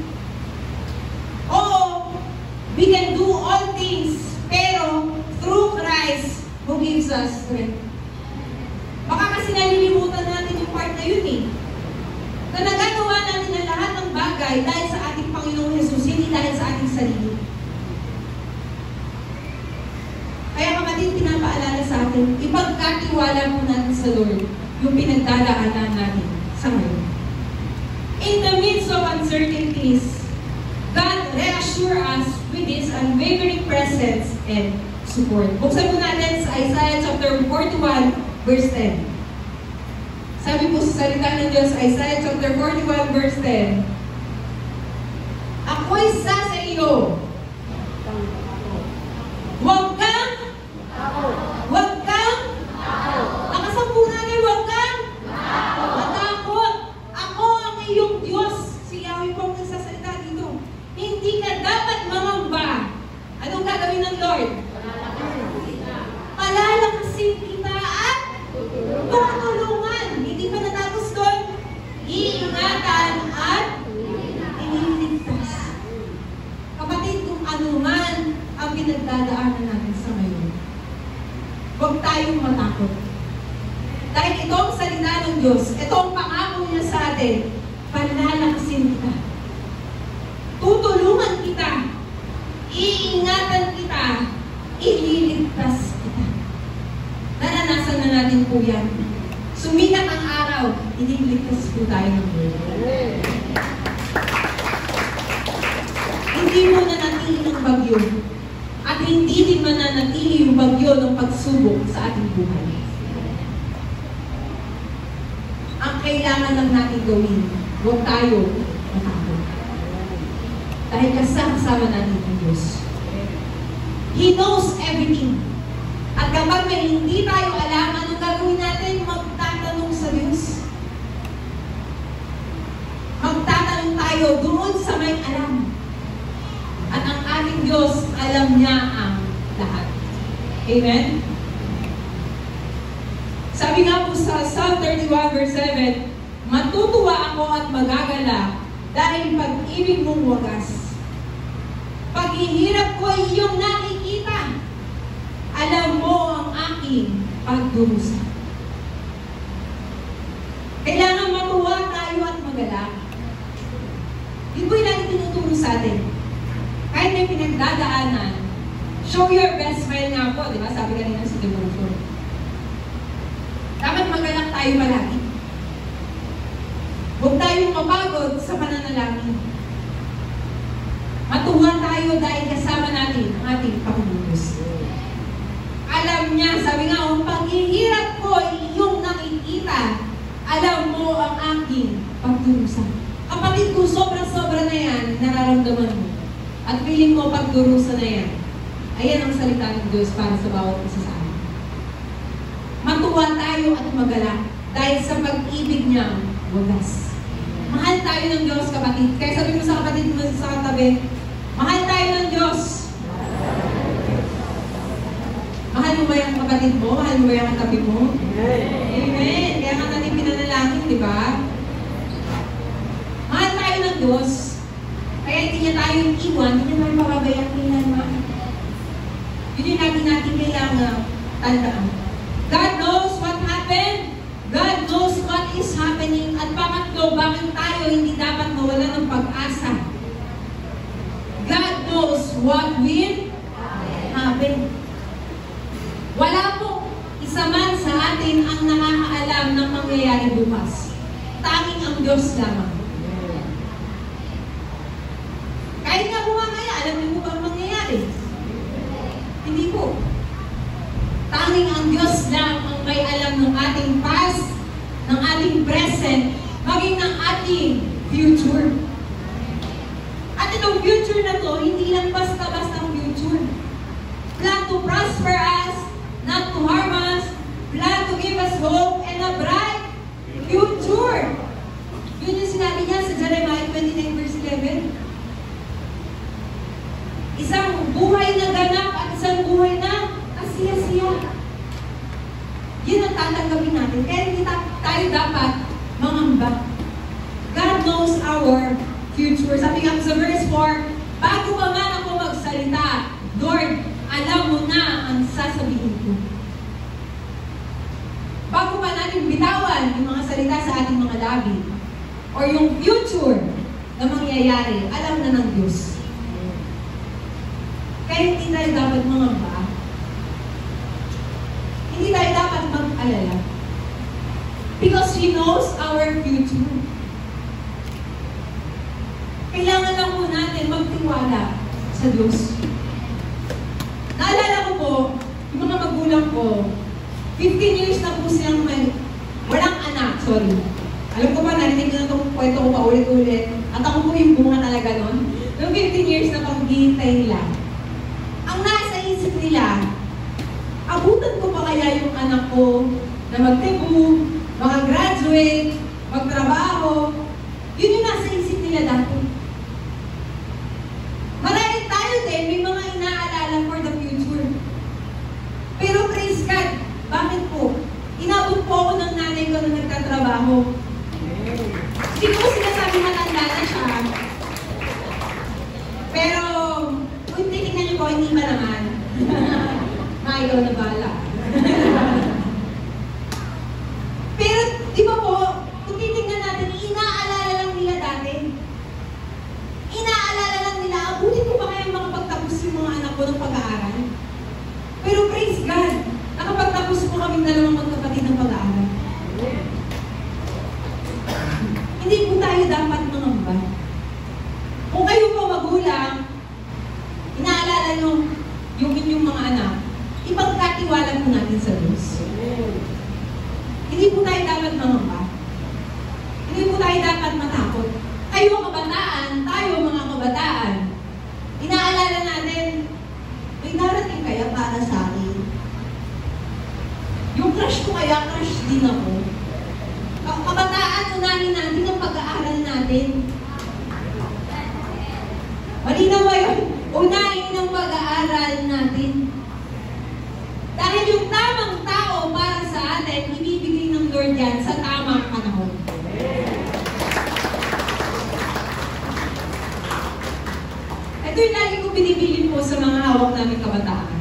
Oo, we can do all things, pero through Christ who gives us strength. Baka kasi nalilimutan natin yung part na yun eh. Na nagagawa natin ang lahat ng bagay dahil sa ating Panginoong Jesus, hindi dahil sa ating sarili. Kaya kapatid, pinapaalala sa atin, ipagkatiwala mo natin sa Lord yung pinagdadaanan natin sa ngayon. In the midst of uncertainties, God reassure us with His unwavering presence and support. Buksan po natin sa Isaiah chapter 41, verse 10. Sabi po sa salita ng Diyos, Isaiah chapter 41, verse 10, ako'y sa iyo. Huwag kang nakasampu natin, huwag kang matakot. Ako ang iyong Diyos. Si Yahweh po ang nagsasalita dito. Hindi ka dapat mangamba. Anong gagawin ng Lord? Palalakasin kita at tutulungan. Hindi pa natapos doon. Iingatan at iniligtas. Kapatid, kung ano man ang pinagdadaanan natin sa ngayon, huwag tayong matakot. Dahil ito ang salita ng Diyos, ito ang pangako niya sa atin, palalakasin kita. Tutulungan kita. Iingatan kita. Ililigtas kita. Naranasan na natin po yan. Sumikat ang araw, ililigtas po tayo ng Lord. Hindi mo nanatili ng bagyo. At hindi din mananatili yung bagyo ng pagsubok sa ating buhay. Ang kailangan lang natin gawin, huwag tayo matakot. Dahil kasama natin ang Diyos. He knows everything. At kapag may hindi tayo alam, anong gagawin natin? Magtatanong sa Diyos. Magtatanong tayo doon sa may alam. At ang ating Diyos, alam niya ang lahat. Amen? Sabi nga po sa Psalm 31 verse 7, matutuwa ako at magagala dahil pag-ibig mong wagas. Paghihirap ko ay iyong nakikita. Alam mo ang aking pagdurusa. Kailangan matuwa tayo at magala. Yun po yung lagi tinuturo sa atin. Kahit may pinagdadaanan, show your best smile nga po, di ba? Sabi kanina sa devotion. Dapat magalak tayo palagi. Huwag tayong mapagod sa pananalangin. Matuwa tayo dahil kasama natin ang ating Panginoon. Alam niya, sabi nga, ang paghihirap ko ay iyong nakikita. Alam mo ang aking pagdurusa. Kapatid ko, sobra-sobra na yan, nararamdaman mo. At feeling mo pagdurusa na yan. Ayan ang salita ng Diyos para sa bawat isa sa amin. Matuwa tayo at magala dahil sa pag-ibig niyang wagas. Mahal tayo ng Diyos, kapatid. Kaya sabi mo sa kapatid mo sa katabi, mahal tayo ng Diyos. Mahal mo ba yung kapatid mo? Mahal mo ba yung katabi mo? Amen. Kaya nga natin pinanalangin, di ba? Mahal tayo ng Diyos. Kaya hindi niya tayo iwan, hindi niya tayo pababayaan kailanman. Yun yung lagi natin kailangan tandaan. God knows what happened. God knows what is happening. At pangatlo, bakit tayo hindi dapat mawala ng pag-asa? God knows what will happen. Wala po isa man sa atin ang nakakaalam ng mangyayari bukas. Tanging ang Diyos lamang. Kahit nga bumamaya, alam niyo ba ang mangyayari? Hindi po. Tanging ang Diyos lang ang may alam ng ating past, ng ating present, maging ng ating future. At itong future na to, hindi lang basta-basta ang future. Plan to prosper us, not to harm us, plan to give us hope and a bright future. Yun yung sinabi niya sa Jeremiah 29 verse 11. Isang buhay na ganap at isang buhay na kasiya-siya. Yun ang tatanggapin natin. Kaya hindi tayo dapat mangamba. God knows our future. Sabi nga sa verse 4, bago pa man ako magsalita, Lord, alam mo na ang sasabihin ko. Bago pa natin bitawan yung mga salita sa ating mga labi, or yung future na mangyayari, alam na ng Diyos. Kaya hindi tayo dapat mangamba. Hindi tayo dapat mag-alala. Because He knows our future. Kailangan lang po natin magtiwala sa Diyos. Naalala ko po, yung mga magulang ko, 15 years na po silang walang anak, sorry. Alam ko pa, narinig na itong kwento ko paulit-ulit. At ako po yung bunga talaga nun. Noong 15 years na paghihintay nila. Ang nasa isip nila, abutan ko pa kaya yung anak ko na magtebu, mag-graduate, magtrabaho. Yun yung nasa isip nila dati. Marami tayo din, may mga inaalala for the future. Pero praise God, bakit po? Inabot po ako ng nanay ko na nagtatrabaho. Hindi ko sinasabi matanda na siya. Pero, kung titignan niyo po, hindi pa naman. Ikaw na bala. Pero, di ba po, kung titignan natin, inaalala lang nila dati. Inaalala lang nila, abutin ko pa kaya makapagtapos yung mga anak ko ng pag-aaral. Pero praise God, nakapagtapos po kami dalawang magkapatid ng pag-aaral. Hindi po tayo dapat mangamba. Kung kayo po magulang, inaalala nyo yung inyong mga anak, ipagkatiwala po natin sa Diyos. Hindi po tayo dapat mangamba. Hindi po tayo dapat matakot. Kayo kabataan, tayo mga kabataan, inaalala natin, may darating kaya para sa akin. Yung crush ko kaya, crush din ako. Kabataan, unahin natin ang pag-aaral natin. Malinaw ba yun? Unahin ang pag-aaral natin. Dahil yung tamang tao para sa atin, ibibigay ng Lord yan sa tamang panahon. Ito yung lagi ko binibilin po sa mga hawak namin kabataan.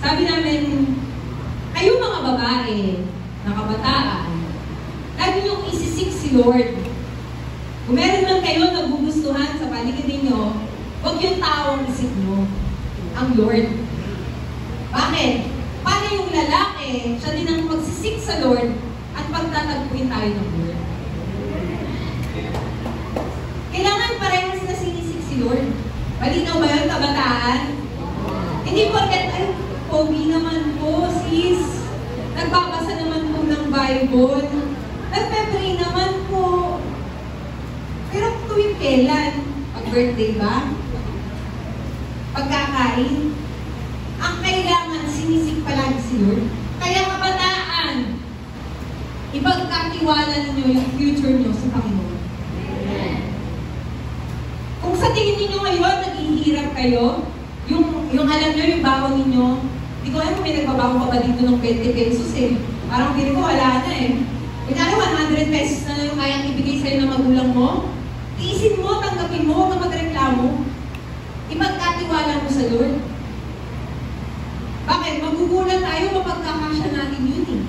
Sabi namin, kayo mga babae na kabataan, lagi niyong isisik si Lord. Kung meron man kayo nagugustuhan sa paligid ninyo, huwag yung tao ang isip nyo, ang Lord. Bakit? Paano yung lalaki, siya din ang magsisik sa Lord at pagtatagpuin tayo ng Lord. Kailangan parehas na sinisik si Lord. Malinaw ba yun, kabataan? Hindi porket, ay, pogi naman po, sis. Nagbabasa naman po ng Bible. Nagpe-pray naman po. Pero tuwing kailan? Pag-birthday ba? Pagkakain? Ang kailangan, sinisik palagi si Lord. Kaya kabataan, ipagkatiwala ninyo yung future nyo sa Panginoon. Kung sa tingin ninyo ngayon, naghihirap kayo, yung alam nyo, yung bawang ninyo, hindi ko alam kung may nagbabago pa ba dito ng 20 pesos eh. Parang pili ko, wala na eh. Kunyari, 100 pesos na yung kayang ibigay sa'yo ng magulang mo. Tiisin mo, tanggapin mo, huwag na magreklamo. Ipagkatiwala mo sa Lord. Bakit? Magugulat tayo mapagkakasya natin yun eh.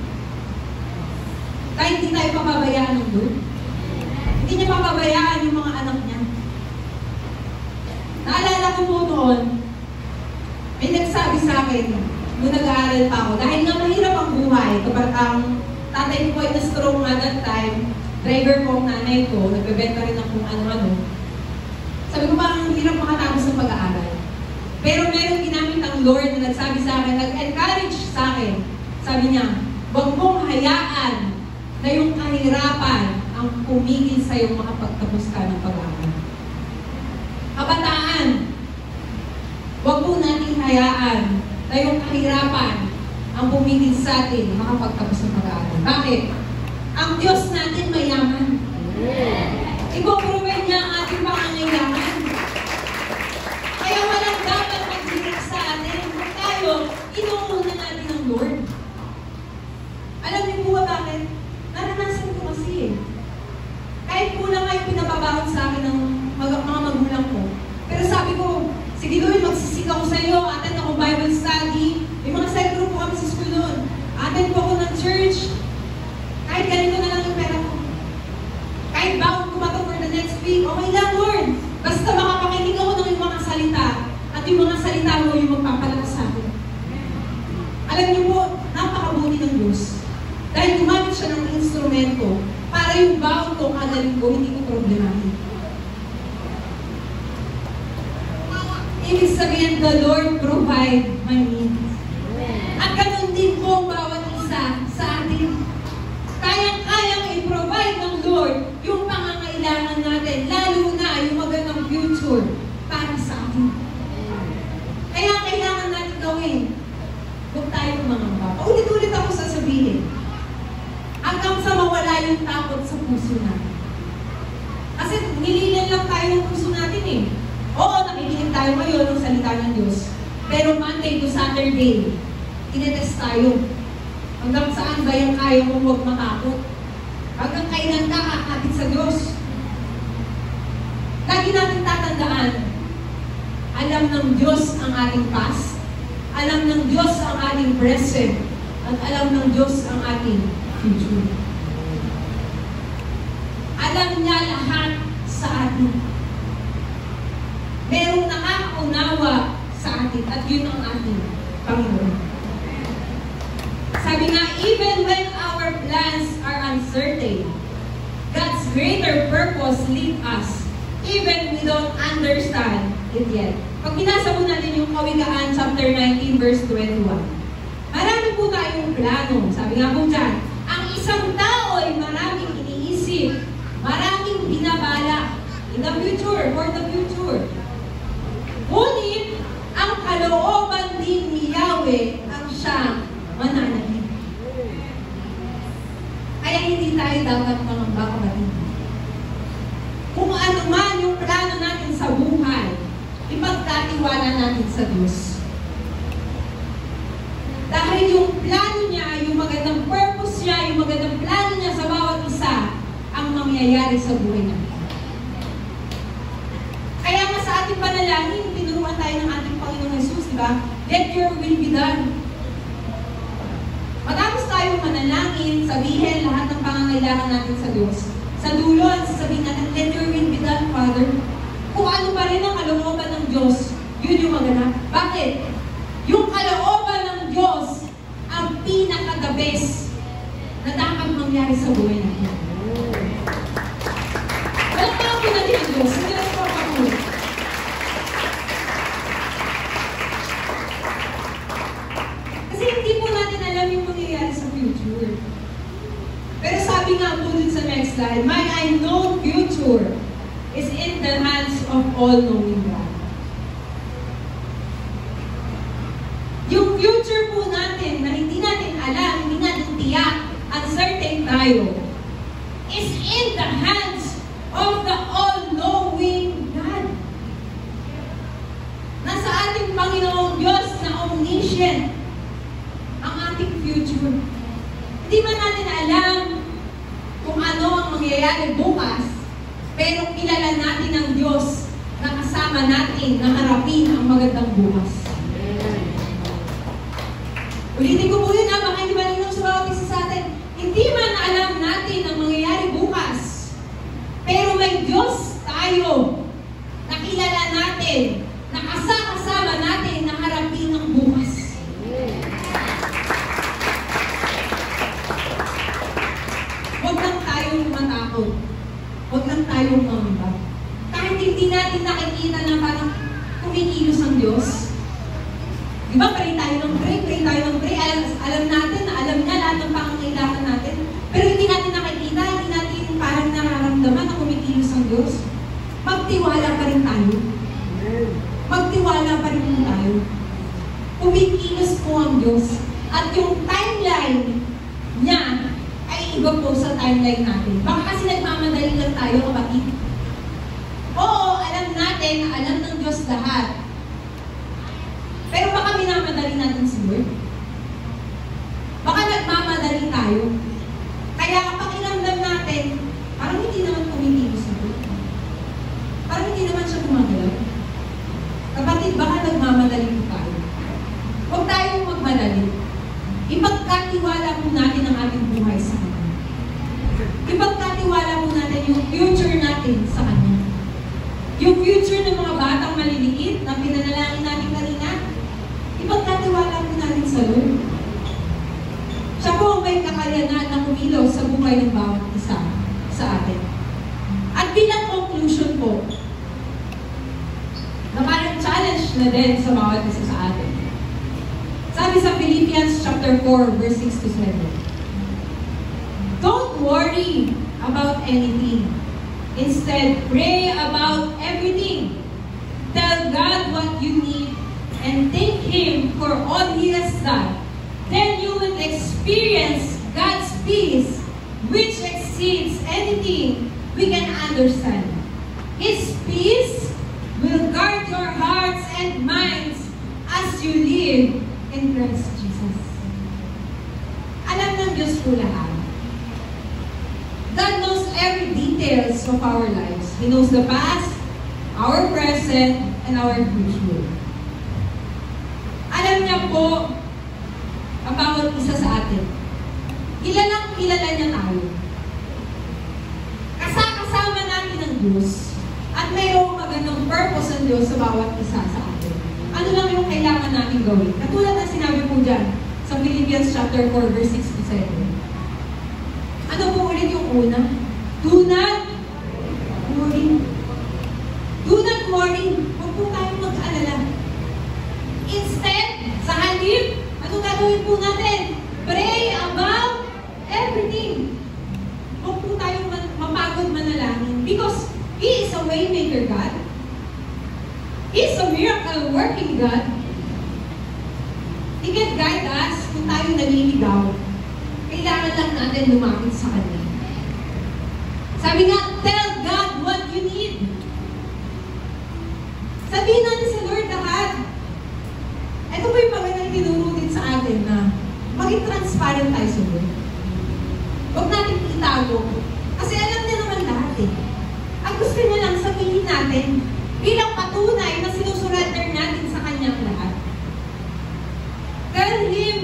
Kahit hindi tayo papabayaan ng Lord. Hindi niya papabayaan yung mga anak niya. Naalala ko po noon, may nagsabi sa akin, nung nag-aaral pa ako, dahil nga mahirap ang buhay, kapag ang tatay ko ay na-stroke nga that time, driver ko ang nanay ko, nagbebenta rin akong ano-ano. Sabi ko parang hirap makatapos ng pag-aaral. Pero meron ginamit ang Lord na nagsabi sa akin, nag-encourage sa akin. Sabi niya, huwag mong hayaan na yung kahirapan ang pumigil sa iyo makapagtapos ka ng pag-aaral. Kabataan, huwag po natin hayaan na yung kahirapan ang pumigil sa atin makapagtapos ng pag-aaral. Bakit? Ang Diyos natin mayaman. Ipoprovide niya ang ating pangangailangan. Kaya walang dapat magbigay sa atin. Kung tayo, inuuna natin ang Lord. Alam niyo po ba bakit? Naranasan ko kasi eh. Kahit kulang kayo pinababawat sa akin ng mga magulang ko. Pero sabi ko, sige Lord, magsisik ako sa iyo, attend ako Bible study. May mga cell group po kami sa school noon. Attend po ako ng church. Kahit ganito na lang yung pera ko. Kahit bound ko ba for the next week, okay lang Lord. Basta makapakinig ako ng yung mga salita. At yung mga salita mo yung magpapalakas sa akin. Alam niyo po, napakabuti ng Diyos. Dahil gumamit siya ng instrument ko para yung baon ko kada linggo hindi ko problemahin. Ibig sabihin, the Lord provide my needs. At ganun din po ang bawat isa sa atin. Kayang-kayang i-provide ng Lord yung pangangailangan natin, lalo na yung magandang future para sa atin. Kaya kailangan natin gawin, huwag tayong mangamba. Paulit-ulit ako sasabihin, hanggang sa mawala yung takot sa puso natin. Kasi nililan lang tayo ng puso natin eh. Oo, nakikinig tayo ngayon ng salita ng Diyos. Pero Monday to Saturday, tinetest tayo. Hanggang saan ba yung kaya mong huwag matakot? Hanggang kailan ka kakapit sa Diyos? Lagi natin tatandaan, alam ng Diyos ang ating past, alam ng Diyos ang ating present, at alam ng Diyos ang ating future. Alam niya lahat sa atin. Merong nakakaunawa sa atin at yun ang ating Panginoon. Sabi nga, even when our plans are uncertain, God's greater purpose lead us, even we don't understand it yet. Pag binasa po natin yung Kawikaan chapter 19 verse 21, marami po tayong plano. Sabi nga po dyan, ang isang tao ay maraming iniisip, maraming binabala in the future, for the future. Ngunit, ang kalooban din ni Yahweh ang siyang mananalig. Kaya hindi tayo dapat mangamba, kapatid. Kung ano man yung plano natin sa buhay, ipagkatiwala natin sa Diyos. Dahil yung plano niya, yung magandang purpose niya, yung magandang plano niya sa bawat isa, ang mangyayari sa buhay natin. Kaya nga sa ating panalangin, tinuruan tayo ng ating Panginoong Jesus, di ba? Let your will be done. Matapos tayong manalangin, sabihin lahat ng pangangailangan natin sa Diyos. Sa dulo, sasabihin natin, let your will be done, Father. Kung ano pa rin ang kalooban ng Diyos, yun yung maganap. Bakit? Yung kalooban ng Diyos ang pinaka-the best na dapat mangyari sa buhay natin. Walang tao natin ang Diyos. Hindi lang po ako. Kasi hindi po natin alam yung mangyayari sa future. Pero sabi nga po dun sa next slide, my unknown future is in the hands of all-knowing God. Yung future po natin na hindi natin alam, hindi natin tiyak, uncertain tayo, is in the hands of the all-knowing God. Nasa ating Panginoong Diyos na omniscient ang ating future. Hindi man natin alam kung ano ang mangyayari bukas, pero kilala natin ang Diyos na kasama natin na harapin ang magandang bukas. Ulitin ko po yun baka hindi malinaw sa bawat isa sa atin. Hindi man alam natin ang mangyayari bukas, pero may Diyos tayo na kilala natin, na kasama natin na harapin ang bukas. Huwag lang tayong matakot. Huwag lang tayong mangamba. Kahit hindi natin nakikita na parang kumikilos ang Diyos. Di ba, pray tayo ng pray. Alam natin na alam niya lahat ng pangangailangan natin. Pero hindi natin nakikita, hindi natin parang nararamdaman na kumikilos ang Diyos. Magtiwala pa rin tayo. Magtiwala pa rin tayo. Kumikilos po ang Diyos. At yung timeline niya ay iba po sa timeline natin. Baka kasi nagmamadali lang tayo, kapatid. Oo, alam natin na alam ng Diyos lahat. Pero baka minamadali natin si Lord. Baka nagmamadali tayo. Kaya kapag inamdam natin, parang hindi naman kumikilos si Lord. Parang hindi naman siya gumagalaw. Kapatid, baka nagmamadali po tayo. Huwag tayong magmadali. Ipagkatiwala po natin ang ating buhay sa Kanya. Ipagkatiwala po natin yung future natin sa Kanya. Yung future ng mga batang maliliit na pinanalangin natin kanina, ipagkatiwala po natin sa Lord. Siya po ang may kakayanan na kumilos sa buhay ng bawat isa sa atin. At bilang conclusion po, na parang challenge na din sa bawat isa sa atin. Sabi sa Philippians chapter 4, verse 6 to 7. Don't worry about anything. Instead, pray about everything. Tell God what you need and thank Him for all He has done. Then you will experience God's peace, which exceeds anything we can understand. His peace will guard your hearts and minds as you live in Christ Jesus. Alam ng Diyos po lahat. God knows every details of our lives. He knows the past, our present, and our future. Alam niya po ang bawat isa sa atin. Kilalang kilala niya tayo. Kasama natin ang Diyos at mayroong magandang purpose ang Diyos sa bawat isa sa atin. Ano lang yung kailangan natin gawin? Katulad ng sinabi po dyan sa Philippians chapter 4, verse 6 to 7. Ano po ulit yung una? Do not worry. Do not worry. Huwag po tayong mag-alala. Instead, sa halip, ano gagawin po natin? Pray about everything. Huwag po tayong mapagod manalangin because He is a waymaker God. He is a miracle-working God. He can guide us kung tayo naliligaw. Kailangan lang natin lumapit sa Kanya. Sabi nga, tell God what you need. Sabihin natin sa Lord lahat. Ito po yung magandang tinurutin sa atin na maging transparent tayo sa Lord. Huwag natin itago. Kasi alam niya naman lahat eh. Ang gusto niya lang sabihin natin bilang patunay na sinusurrender natin sa Kanyang lahat. Tell Him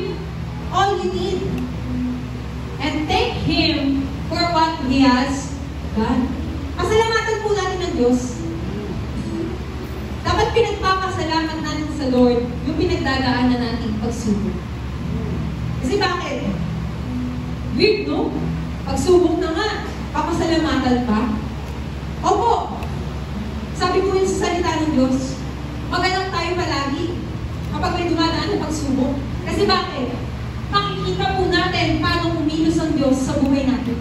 all you need. And thank Him for what He has done. Pasalamatan po natin ang Diyos. Dapat pinagpapasalamat natin sa Lord yung pinagdadaanan natin pagsubok. Kasi bakit? Weird, no? Pagsubok na nga, papasalamatan pa. Opo! Sabi po yun sa salita ng Diyos, magalang tayo palagi kapag may dumadaan na pagsubok. Kasi bakit? Makikita po natin paano kumilos ang Diyos sa buhay natin.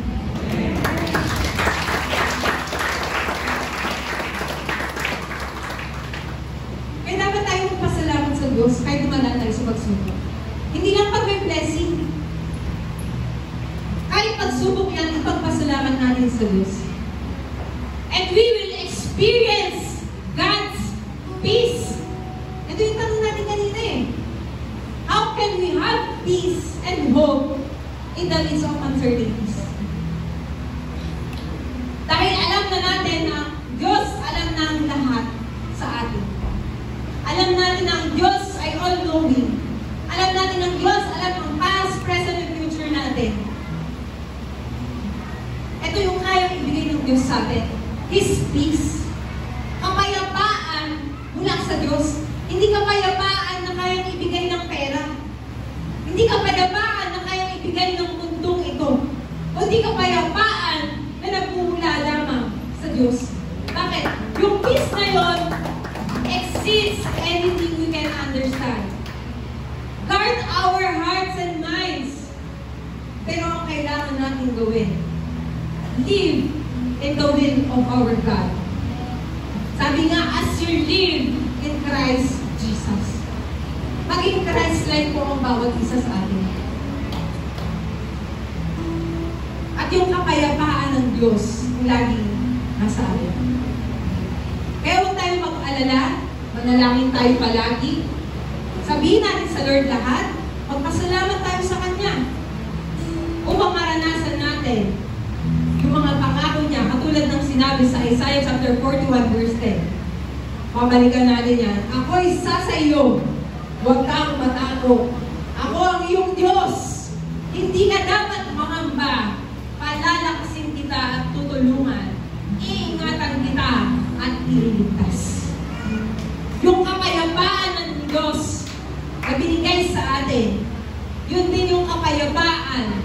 Kaya dapat tayo magpasalamat sa Diyos kahit dumadaan tayo sa pagsubok. Hindi lang pag may blessing. Kahit pagsubok yan, ipagpasalamat natin sa Diyos. And we will experience God's peace. Ito yung tanong natin kanina eh. How can we have peace and hope in the midst of uncertainties? Dahil alam na natin na Diyos alam na ang lahat sa atin. Alam natin na ang Diyos ay all-knowing. Alam natin na ang Diyos alam ang past, present, and future natin. Ito yung kayang ibigay ng Diyos sa atin. His peace. Kapayapaan mula sa Diyos. Hindi kapayapaan na kayang ibigay ng pera. Hindi kapayapaan na kayang ibigay ng mundong ito. O hindi kapayapaan na nagmumula lamang sa Diyos. Bakit? Yung peace na yon exceeds anything we can understand. Guard our hearts and minds. Pero ang kailangan natin gawin, live in the will of our God. Sabi nga, as you live in Christ Jesus. Maging Christ-like po ang bawat isa sa atin. At yung kapayapaan ng Diyos laging nasa atin. Kaya huwag tayo mag-alala, manalangin tayo palagi. Sabihin natin sa Lord lahat, magpasalamat tayo sa Kanya. Upang maranasan natin yung mga pangako niya, katulad ng sinabi sa Isaiah chapter 41 verse 10. Pabalikan natin yan. Ako isa sa iyo. Huwag kang matakot. Ako ang iyong Diyos. Hindi ka dapat mangamba. Palalakasin kita at tutulungan. Iingatan kita at ililigtas. Yung kapayapaan ng Diyos na binigay sa atin, Yun din yung kapayapaan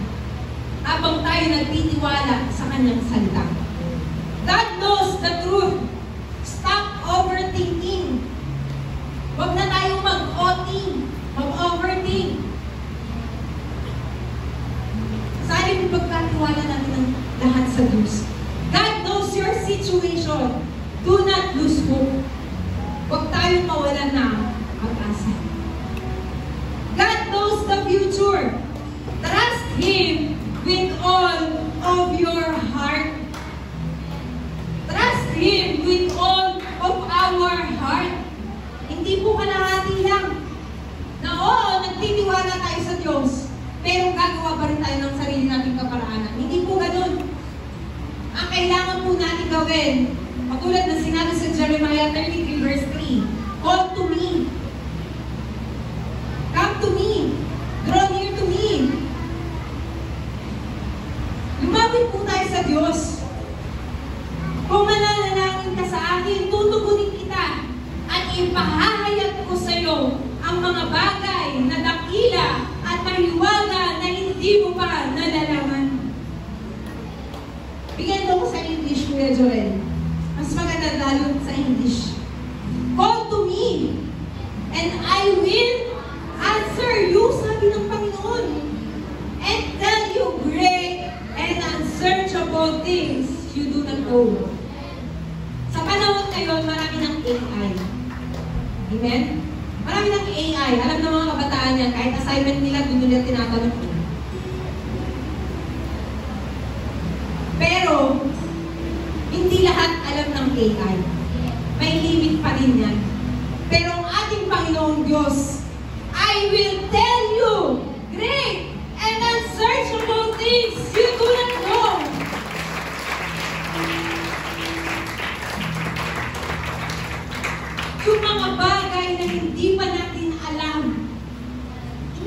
habang tayo nagtitiwala sa kanyang salita. God knows the truth. Stop overthinking. Huwag na tayong mag-overthink. Sana yung pagkatiwala natin ng lahat sa Diyos. God knows your situation. Do not lose hope. Huwag tayong mawalan ng pag-asa. God knows the future. Trust Him with all of your heart. Trust Him with all of our heart. Hindi po kalahati lang na oo, nagtitiwala tayo sa Diyos, pero gagawa pa rin tayo ng sarili nating kaparaanan. Hindi po ganun. Ang kailangan po natin gawin, patulad na sinabi sa Jeremiah 33 verse 3, call to me. Come to me. Draw near to me. Lumapit po tayo sa Diyos. Kung mananalangin ka sa akin, tutugunin kita at ipahahayag ko sa iyo ang mga bagay na dakila at mahiwaga na hindi mo pa nalalaman. Bigyan mo ko sa English, Kuya Joel. Mas maganda lalo sa English. Call to me and I will answer you, sabi ng Panginoon, and tell you great and unsearchable things you do not know. Sa panahon ngayon, marami ng AI. Amen? Marami ng AI. Alam ng mga kabataan yan, kahit assignment nila, doon nila tinatanong. Pero, hindi lahat alam ng AI. May limit pa rin yan. Pero ang ating Panginoong Diyos, I will tell you great and unsearchable things you do not know. Yung mga bagay na hindi pa natin alam,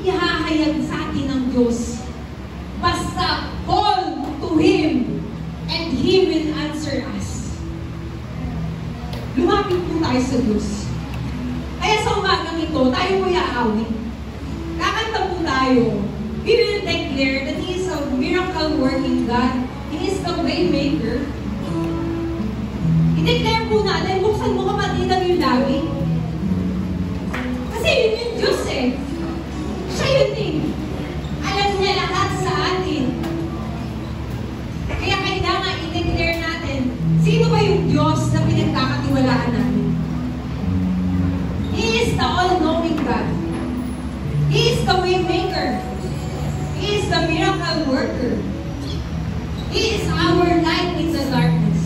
ihahayag sa atin ng Diyos. Basta call to Him and He will answer us. Lumapit po tayo sa Diyos. Kaya sa umagang ito, tayo po iaawit. Kakanta po tayo. We will declare that He is a miracle-working God. He is the waymaker. I-declare po natin, buksan mo kapatid ang yung labi. Kasi yun yung Diyos eh. Siya yun eh. Alam niya lahat sa atin. Kaya kailangan i-declare natin, sino ba yung Diyos na pinagkakatiwalaan natin? He is the all-knowing God. He is the waymaker. He is the miracle worker. He is our light in the darkness.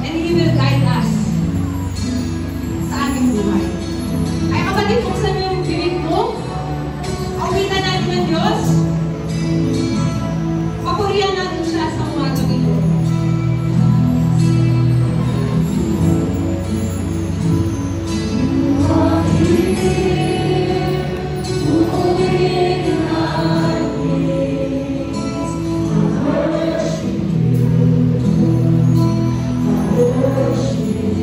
And He will guide us sa ating buhay. Kaya kapatid, buksan mo yung bibig mo. Awitan natin ang Diyos. Papurihan natin siya sa umagang ito. Worship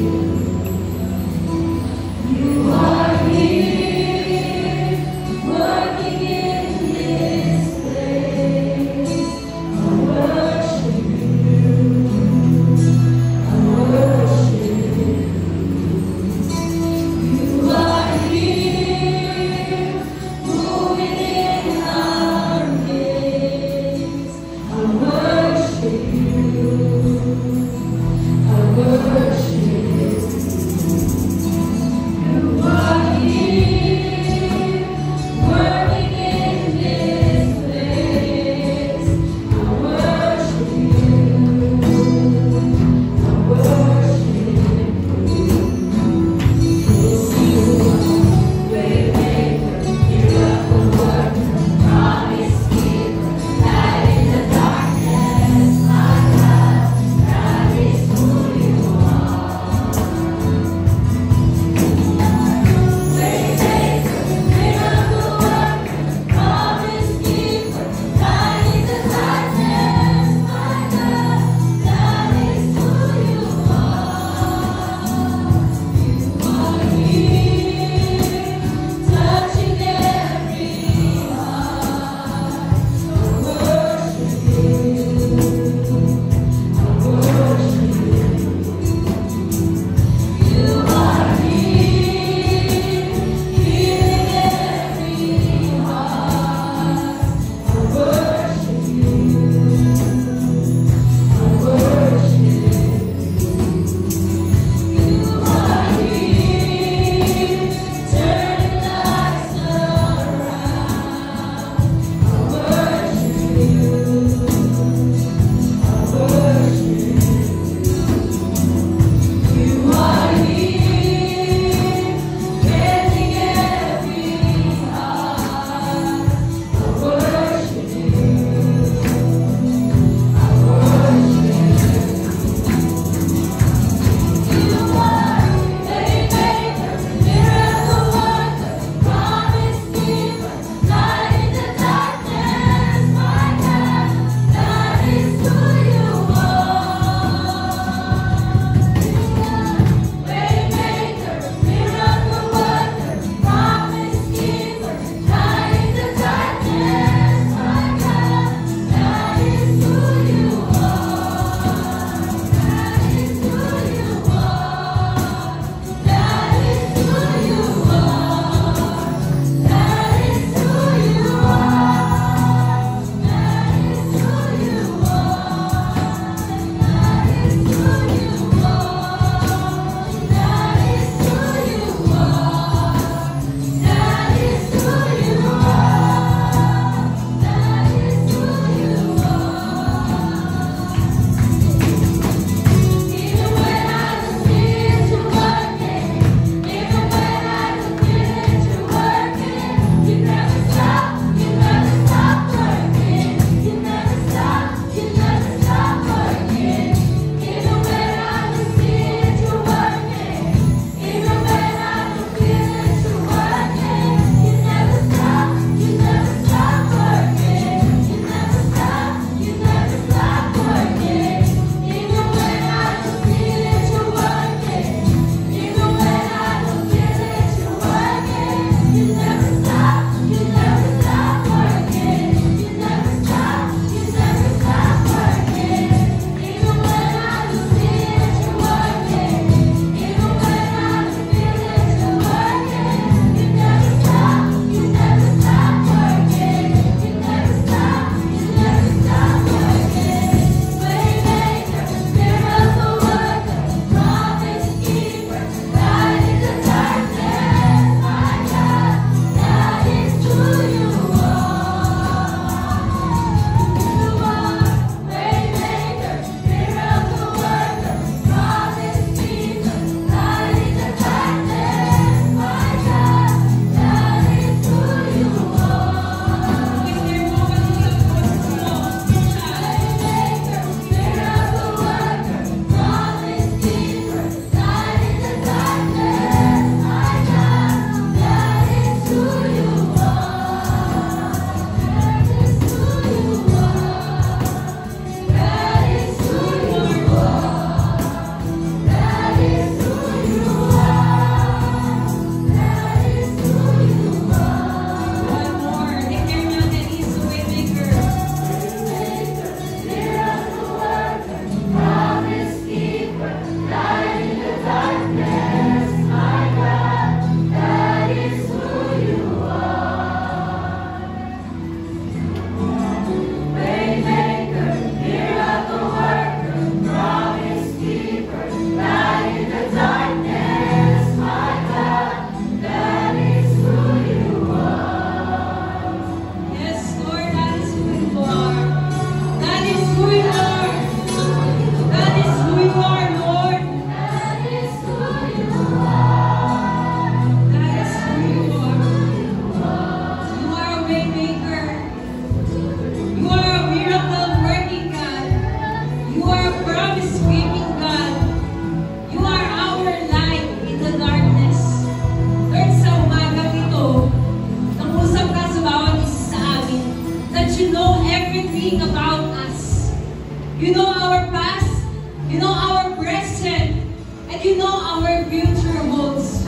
You know our past, you know our present, and you know our future goals.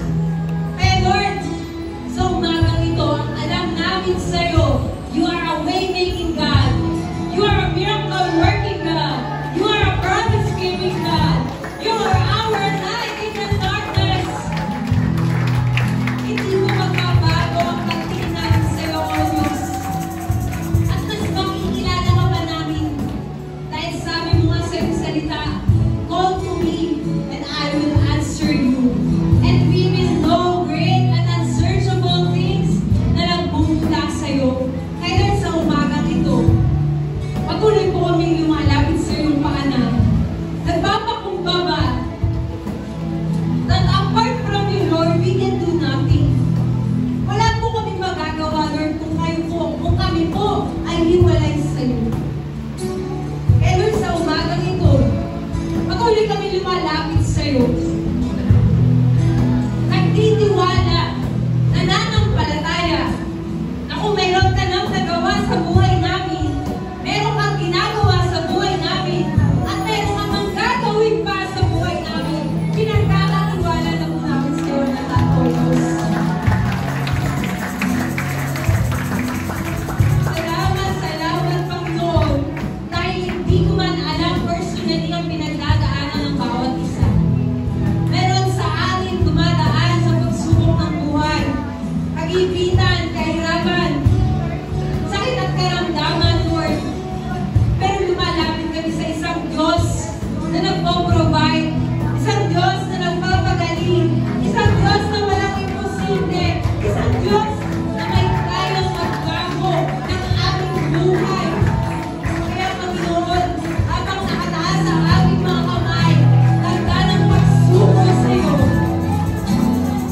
Kaya Lord, sa umagang ito, ang alam namin sa'yo, you are a way-making God. You are a miracle-working God. You are a promise-giving God. You are our light in the darkness. Hindi mo magbabago ang pagtingin namin sa'yo, O Diyos. At mas makikilala ka pa namin. Dahil sabi mo nga sa iyong salita, call to me and I will answer you. And we will know great and unsearchable things na nagbubula sa'yo. Kaya Lord, sa umagang ito, patuloy po kami lumalapit sa iyong paanan. Nagpapakumbaba that apart from you, Lord, we can do nothing. Wala po kami magagawa, Lord, kung kami po ay hiwalay sa iyo. Kaya Lord, sa umagang ito, patuloy kami lumalapit sa iyo. Nagtitiwala, nananampalataya, na kung mayroon ka nang nagawa sa buhay namin, meron kang ginagawa sa buhay namin, at meron kang manggagawin pa sa buhay namin, pinagkakatiwala na po namin sa iyo na tato, Diyos. Salamat, Panginoon, dahil hindi ko man alam personally ang pinagdadaanan ng bawat isa. Meron sa atin dumadaan sa pagsubok ng buhay, kagipitan, kahirapan, sakit at karamdaman, Lord. Pero lumalapit kami sa isang Diyos na nagpo-provide, isang Diyos na nagpapagaling, isang Diyos na walang imposible, isang Diyos na may kayang magbago ng aming buhay. Kaya Panginoon, habang nakataas sa aming mga kamay, tanda ng pagsuko sa iyo,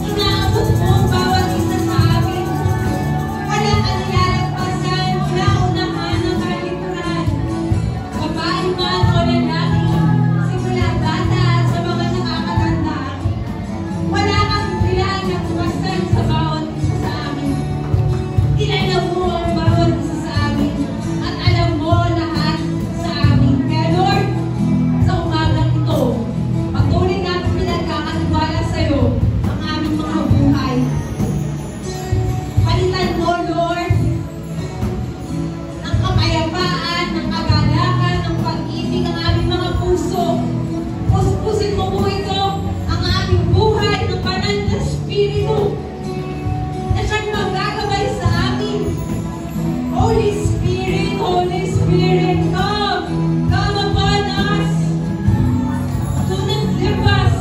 inaabot mo ang bawat isa sa amin. Wala kang nilalagpasan, naunahan ng kalikuran. Babae man o lalaki, simula bata at sa mga nakakatanda, wala kang nilalagpasan sa bawat isa sa amin. Kilala mo ang bawat isa sa amin at alam mo lahat sa amin. Kaya Lord, sa umagang ito, patuloy natin pinagkakatiwala sa iyo ang aming mga buhay. Palitan mo, Lord, ng kapayapaan, ng kagalakan, ng pag-ibig ang aming mga puso. Puspusin mo po ito ang aming buhay ng banal na Espiritu na siyang magagabay sa amin. Holy Spirit, come! Come upon us! Do not leave us!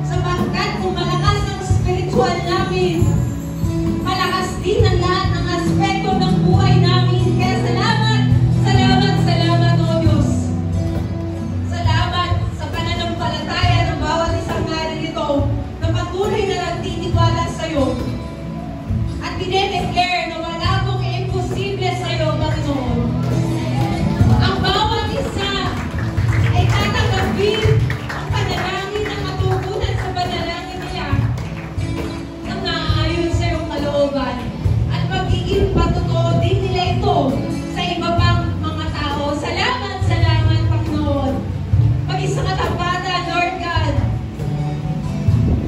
Sapagkat kung malakas ang spiritual namin, malakas din ang lahat ng aspekto ng buhay namin. Kaya salamat, O Diyos. Salamat sa pananampalataya ng bawat isang naririto na patuloy na nagtitiwala sa iyo. At dinedeclare na wala pong imposible sa iyo, Panginoon. Ang bawat isa ay tatanggapin ang panalangin ng matugunan sa panalangin nila nang naaayon sa iyong kalooban. At magiging patotoo din nila ito sa iba pang mga tao. Salamat, Panginoon. Maging sa katapatan, Lord God,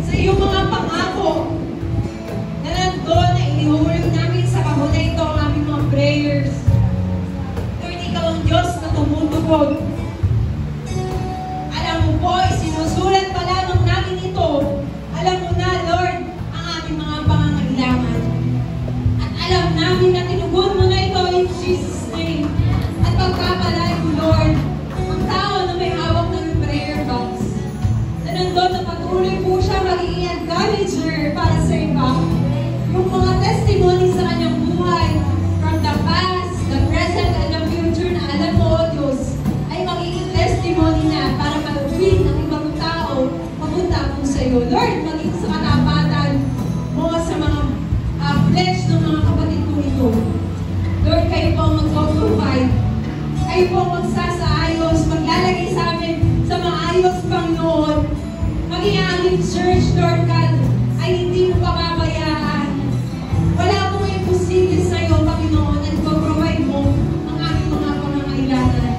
sa iyong mga pangako na nandun na inihulog namin sa kahulay ito ang aming mga prayers. Lord, ikaw ang Diyos na tumutugod. Alam mo po, isinusulat pa lamang namin ito. Alam mo na, Lord, ang aming mga pangangailangan. At alam namin na tinugon mo na ito in Jesus' name. At pagkapalay mo, Lord, ang tao na may hawak ng prayer box, na nandun na patuloy po siya magiging encourager para sa iba. Yung mga testimony sa kanyang buhay, from the past, the present, and the future na alam mo, O Diyos, ay magiging testimony na para mag-win ng ibang tao papunta po sa iyo. Lord, maging sa katapatan mo sa mga flesh ng mga kapatid ko ito. Lord, kayo po ang mag-provide. Kayo po ang magsasaayos, maglalagay sa amin sa maayos, Panginoon. Maging ang aming church, Lord God, ay hindi mo pababayaan. Wala pong imposible sa iyo, Panginoon, at pag-provide mo ang aming mga pangangailangan.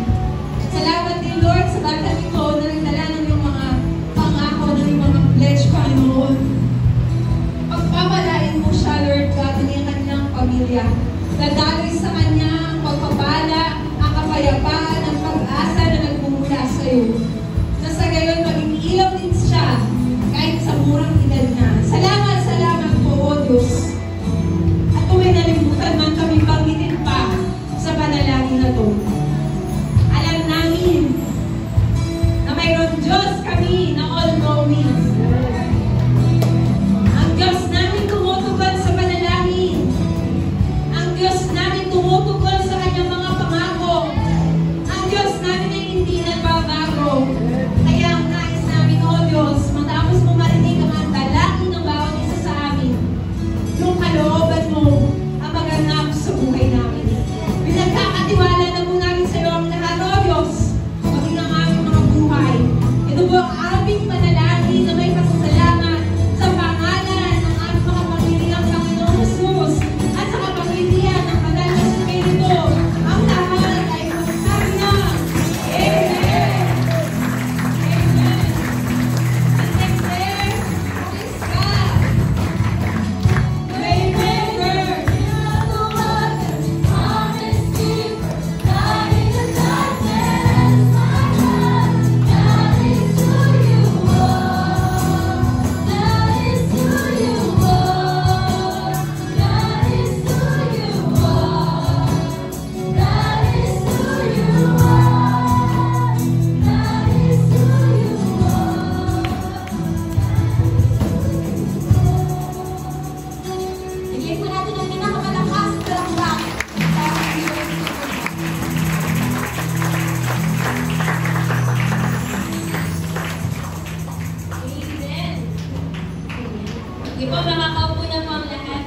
Sige po, makakaupo na po ang lahat.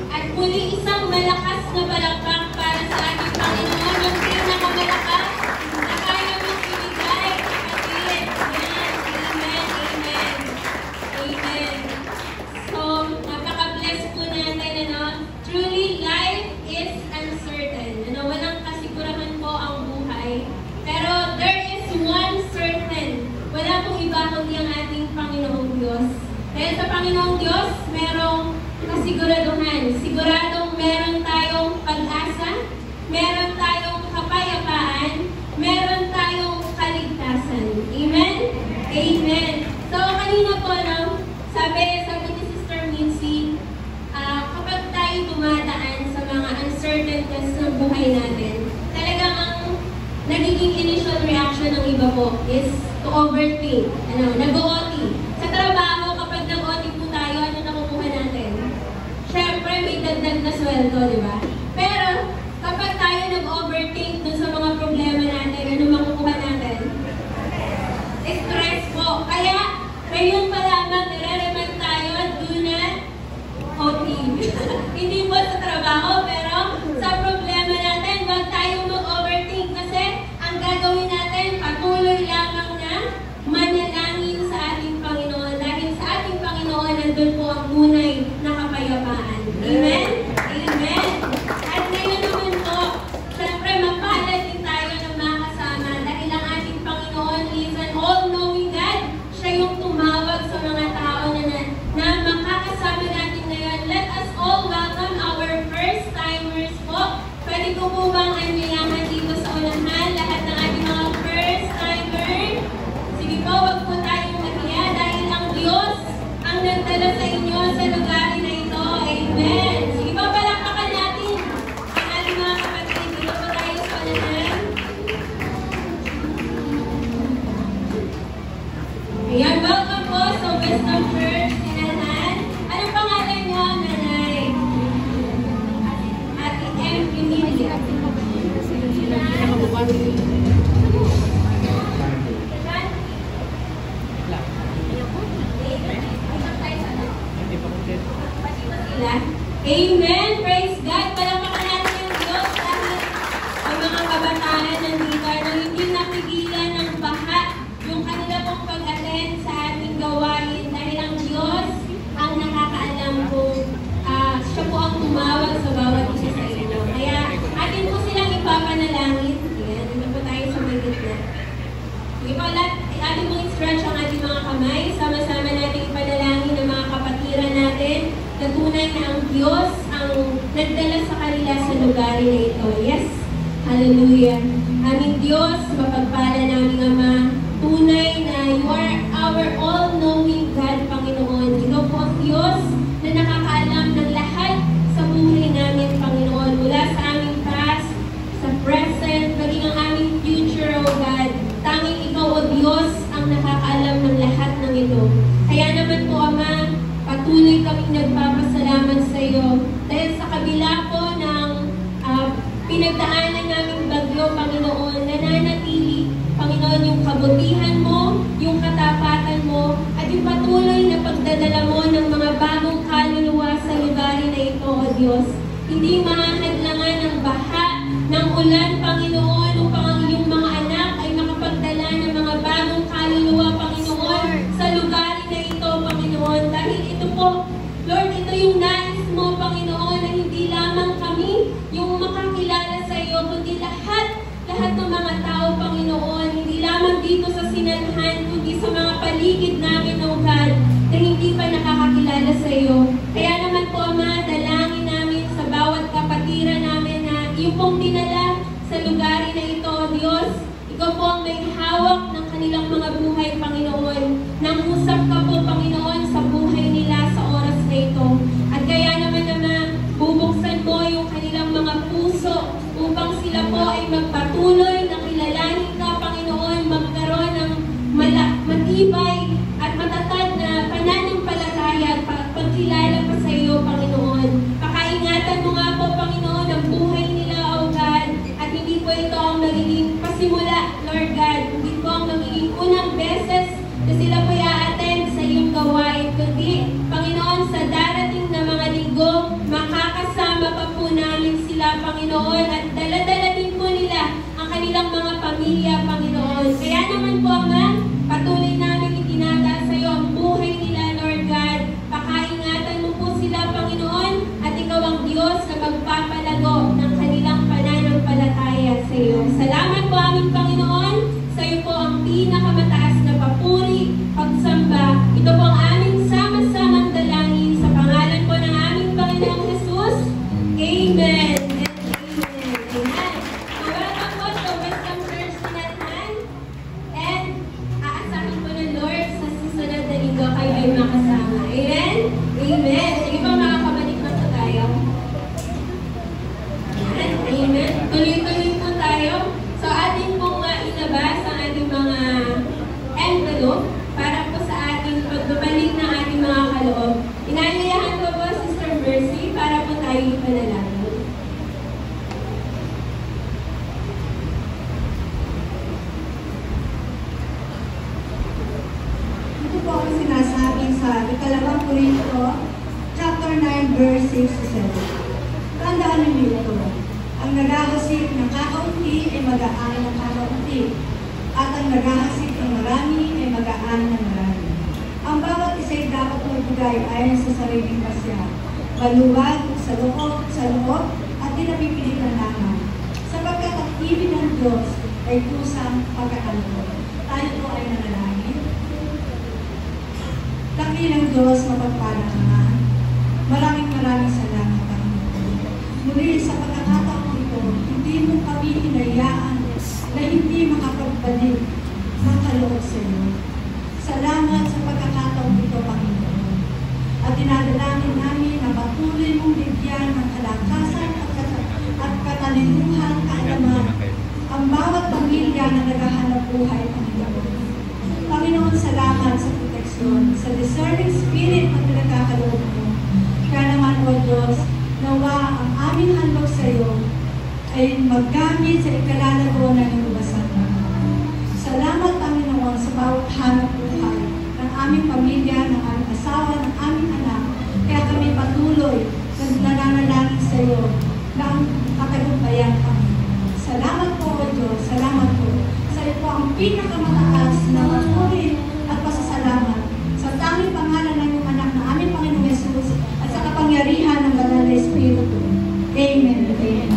At muli isang malakas na palakpak para sa ating Panginoon, yung pinakamalakas na kaya mong ibigay, kapatid. Amen, amen, amen. Amen. So, napaka-bless po natin, truly, life is uncertain. Walang kasigurahan po ang buhay. Pero there is one certain. Wala pong iba kundi ang ating Panginoong Diyos. Dahil sa Panginoong Diyos, merong kasiguraduhan. Siguradong meron tayong pag-asa, meron tayong kapayapaan, meron tayong kaligtasan. Amen? Amen. So, kanina po, sabi ni Sister Mincy, kapag tayo dumadaan sa mga uncertainties ng buhay natin, talagang ang nagiging initial reaction ng iba po is to overthink. Nag-OT. Sa trabaho, kapag nag-OT po tayo, ano nakukuha natin? Siyempre, may dagdag na sweldo, di ba? Pero, kapag tayo nag-overthink dun sa mga problema natin, ano makukuha natin? Stress po. Kaya, ngayon pa lamang, nire-remind tayo, do not OT. Hindi po sa trabaho, pero sa problema natin, huwag tayong mag-overthink kasi ang gagawin natin, patuloy lamang na manalangin sa ating Panginoon. Dahil sa ating Panginoon, nandun po ang tunay na kapayapaan. Amen? Amen. At ngayon naman po, syempre, mapalad din tayo ng mga kasama dahil ang ating Panginoon is an all-knowing God. Siya yung tumawag sa mga tao na makakasama natin ngayon. Let us all welcome our first-timers po. Pwede ko po bang anyayahan dito sa unahan lahat ng ating mga first-timer? Sige po, wag po tayong mahiya dahil ang Diyos ang nagdala sa inyo sa lugar na ito. Amen. Sige po, palakpakan natin ang ating mga kapatid. Dito po tayo sa unahan. Ayan, welcome po sa Wisdom Church Inahan. Anong pangalan niyo, Nanay? Ate M. Emilia. Amen! Praise God! Palakpakan natin yung Diyos dahil ang mga kabataan nandito na hindi napigilan ng baha yung kanila pong pag-attend sa ating gawain dahil ang Diyos ang nakakaalam kung siya po ang tumawag sa bawat isa sa inyo. Kaya atin po silang ipapanalangin. Ayan, dito po tayo sa may gitna. Sige po, atin pong i-stretch ang ating mga kamay. Sama-sama natin ipanalangin ng mga kapatiran natin na tunay na ang Diyos ang nagdala sa kanila sa lugar na ito. Yes? Hallelujah. Aming Diyos, mapagpala namin Ama, tunay na you are our all-knowing God, Panginoon. Ikaw po ang Diyos na nakakaalam ng lahat sa buhay namin, Panginoon. Mula sa aming past, sa present, maging ang aming future, O God. Tanging Ikaw, O Diyos, ang nakakaalam ng lahat ng ito. Kaya naman po, Ama, patuloy kaming nagpapasalamat sa iyo dahil sa kabila po ng pinagdaanan naming bagyo, Panginoon, nananatili, Panginoon, yung kabutihan mo, yung katapatan mo, at yung patuloy na pagdadala mo ng mga bagong kaluluwa sa lugar na ito, O Diyos. Hindi mahadlangan ng baha, ng ulan, Panginoon, upang ang iyong mga anak ay makapagdala ng mga bagong kaluluwa, Panginoon, sa lugar na ito, Panginoon. Dahil ito po, Lord, ito yung nais mo, Panginoon, na hindi lamang kami yung makakilala sa iyo, kundi lahat ng mga tao, Panginoon, hindi lamang dito sa sinanhan, kundi sa mga paligid namin, O God, na hindi pa nakakakilala sa iyo. Kaya naman po, Ama, dalangin namin sa bawat kapatiran namin na yung pong dinala sa lugar na ito, O Diyos. Ikaw po ang may hawak ng kanilang mga buhay, Panginoon. Nangusap ka po, Panginoon, sa buhay nila sa oras na ito. At kaya naman, Ama, bubuksan mo yung kanilang mga puso upang sila po ay magpatuloy na kilalanin ka, Panginoon, magkaroon ng matibay at matatag na pananampalataya at pagkilala pa sa iyo, Panginoon. Pakaingatan mo nga po, Panginoon, ang buhay nila, O God, at hindi po ito ang magiging pasimula, Lord God, hindi po ang magiging unang beses na sila po i-attend sa iyong gawain, kundi, Panginoon, nakakaloob. Inaanyayahan ko po, Sister Mercy, para po tayo ipanalangin. Ito po ang sinasabi sa ikalawang Korinto, chapter 9, verse 6 to 7. Tandaan ninyo ito. Ang naghahasik ng kakaunti ay mag-aan ng kakaunti. At ang naghahasik ng marami ay mag-aan ng marami. Ang bawat isa'y dapat magbigay ayon sa sariling pasya. Maluwag sa loob at di napipilit na naman. Sapagkat ang ibig ng Diyos ay kusang pagkakaloob. Tayo po ay nanalangin. Dakilang Diyos, mapagpalang Ama, maraming salamat, Panginoon. Muli sa pagkakataon ito, hindi mo kami hinayaan na hindi makapagbalik ng kaloob sa iyo. Salamat sa pagkakataon ito, Panginoon. At dinadalangin namin na patuloy mong bigyan ng kalakasan at katalinuhan, kaalaman ang bawat pamilya na naghahanap buhay, Panginoon. Panginoon, salamat sa proteksyon, sa discerning spirit na pinagkakaloob mo. Kaya naman, O Diyos, nawa ang aming handog sa iyo ay maggamit sa ikalalago ng inubasan mo. Salamat, Panginoon, sa bawat hanap buhay ng aming pamilya, ng aming asawa, ng aming anak. Kaya kami patuloy na nananalangin sa iyo ng katagumpayan, Panginoon. Salamat po, O Diyos. Salamat po. Sa iyo po ang pinakamataas na matuloy at pasasalamat sa tanging pangalan ng iyong anak na aming Panginoong Jesus at sa kapangyarihan ng Banal na Espiritu. Amen. Amen.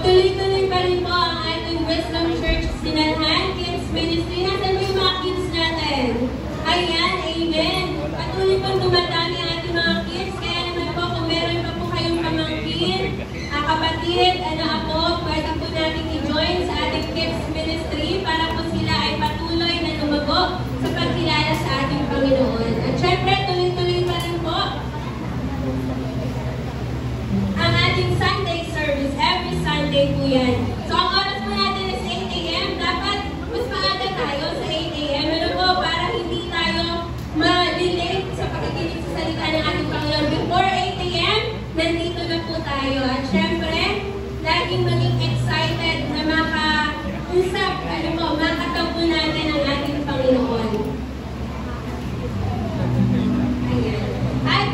Tuloy-tuloy pa rin po ang ating Wisdom Church Sinalhan Kids Ministry. Nasaan mo yung mga kids natin? Ayan, amen. Patuloy pang dumadami ang ating mga kids. Kaya naman po, kung meron pa po kayong pamangkin, kapatid, ako, pwede po natin i-join sa ating kids ministry para po sila ay patuloy na lumago sa pagkilala sa ating Panginoon. At syempre, tuloy-tuloy pa rin po ang ating Sunday service. Every Sunday po yan. So, ang oras po natin is 8 a.m. Dapat mas maaga tayo sa 8 a.m. Ano po, para hindi tayo ma-delay sa pakikinig sa salita ng ating Panginoon. Before 8 a.m., nandito na po tayo. At syempre, laging maging excited na makausap, makatagpo natin ang ating Panginoon. Ayan. At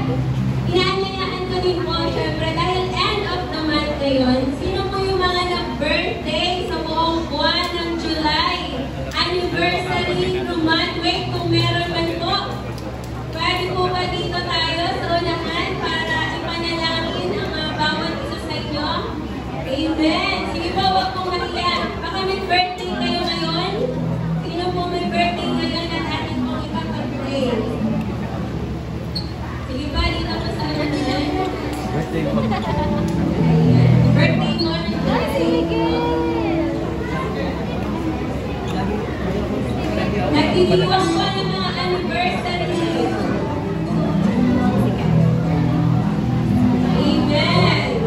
inaanyayahan ko din po, syempre, dahil end of the month ngayon, sino po yung mga nag-birthday sa buong buwan ng July? Anniversary graduate, kung meron man po. Pwede po ba dito tayo sa unahan para ipanalangin ang bawat isa sa inyo? Amen. Nagdiriwang po ng mga anniversary. Amen.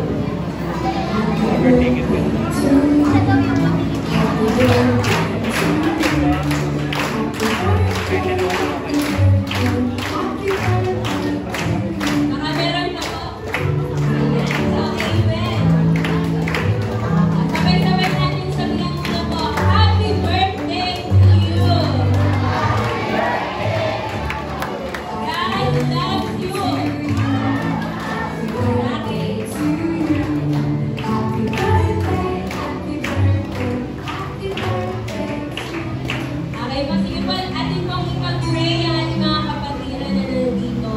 Nakameron na po. Ayan. So, amen. Sabay-sabay natin sabihan muna po, Happy birthday to you! God loves you! Okay. Okay po, sige po, atin pong ipag-pray ang ating mga kapatiran na nandito.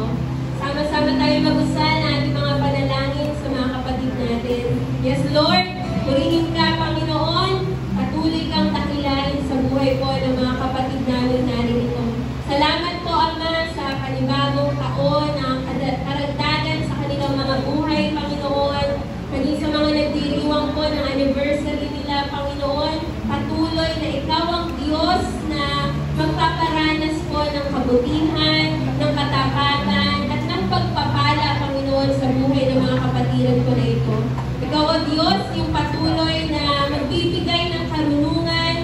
Sama-sama tayo mag-usal na ating mga panalangin sa mga kapatid natin. Yes, Lord, purihin ka, Panginoon. Patuloy kang dakilain sa buhay po ng mga kapatid namin narito. Salamat po, Ama, sa panibagong taon na karagdagan sa kanilang mga buhay, Panginoon. Maging sa mga nagdiriwang po ng anniversary nila, Panginoon. Patuloy na ikaw ang Diyos na magpaparanas po ng kabutihan, ng katapatan, at ng pagpapala, Panginoon, sa buhay ng mga kapatiran ko na ito. Ikaw, O Diyos, yung patuloy na magbibigay ng karunungan,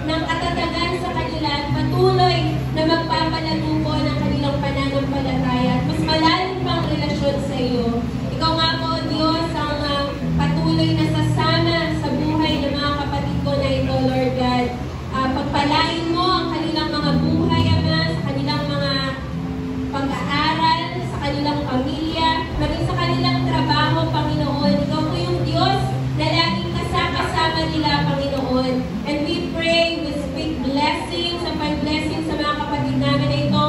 ng katatagan sa kanila, at patuloy na magpapalago po ng kanilang pananampalataya at mas malalim pang relasyon sa iyo. Ikaw nga po, O Diyos, ang patuloy na sasama sa buhay ng mga kapatid ko na ito, Lord God. Pagpalain mo ang kanilang mga buhay, Ama, sa kanilang mga pag-aaral, sa kanilang pamilya, maging sa kanilang trabaho, Panginoon. Ikaw po yung Diyos na laging kasama nila, Panginoon. And we pray, we speak blessings, upon blessings sa mga kapatid namin na ito.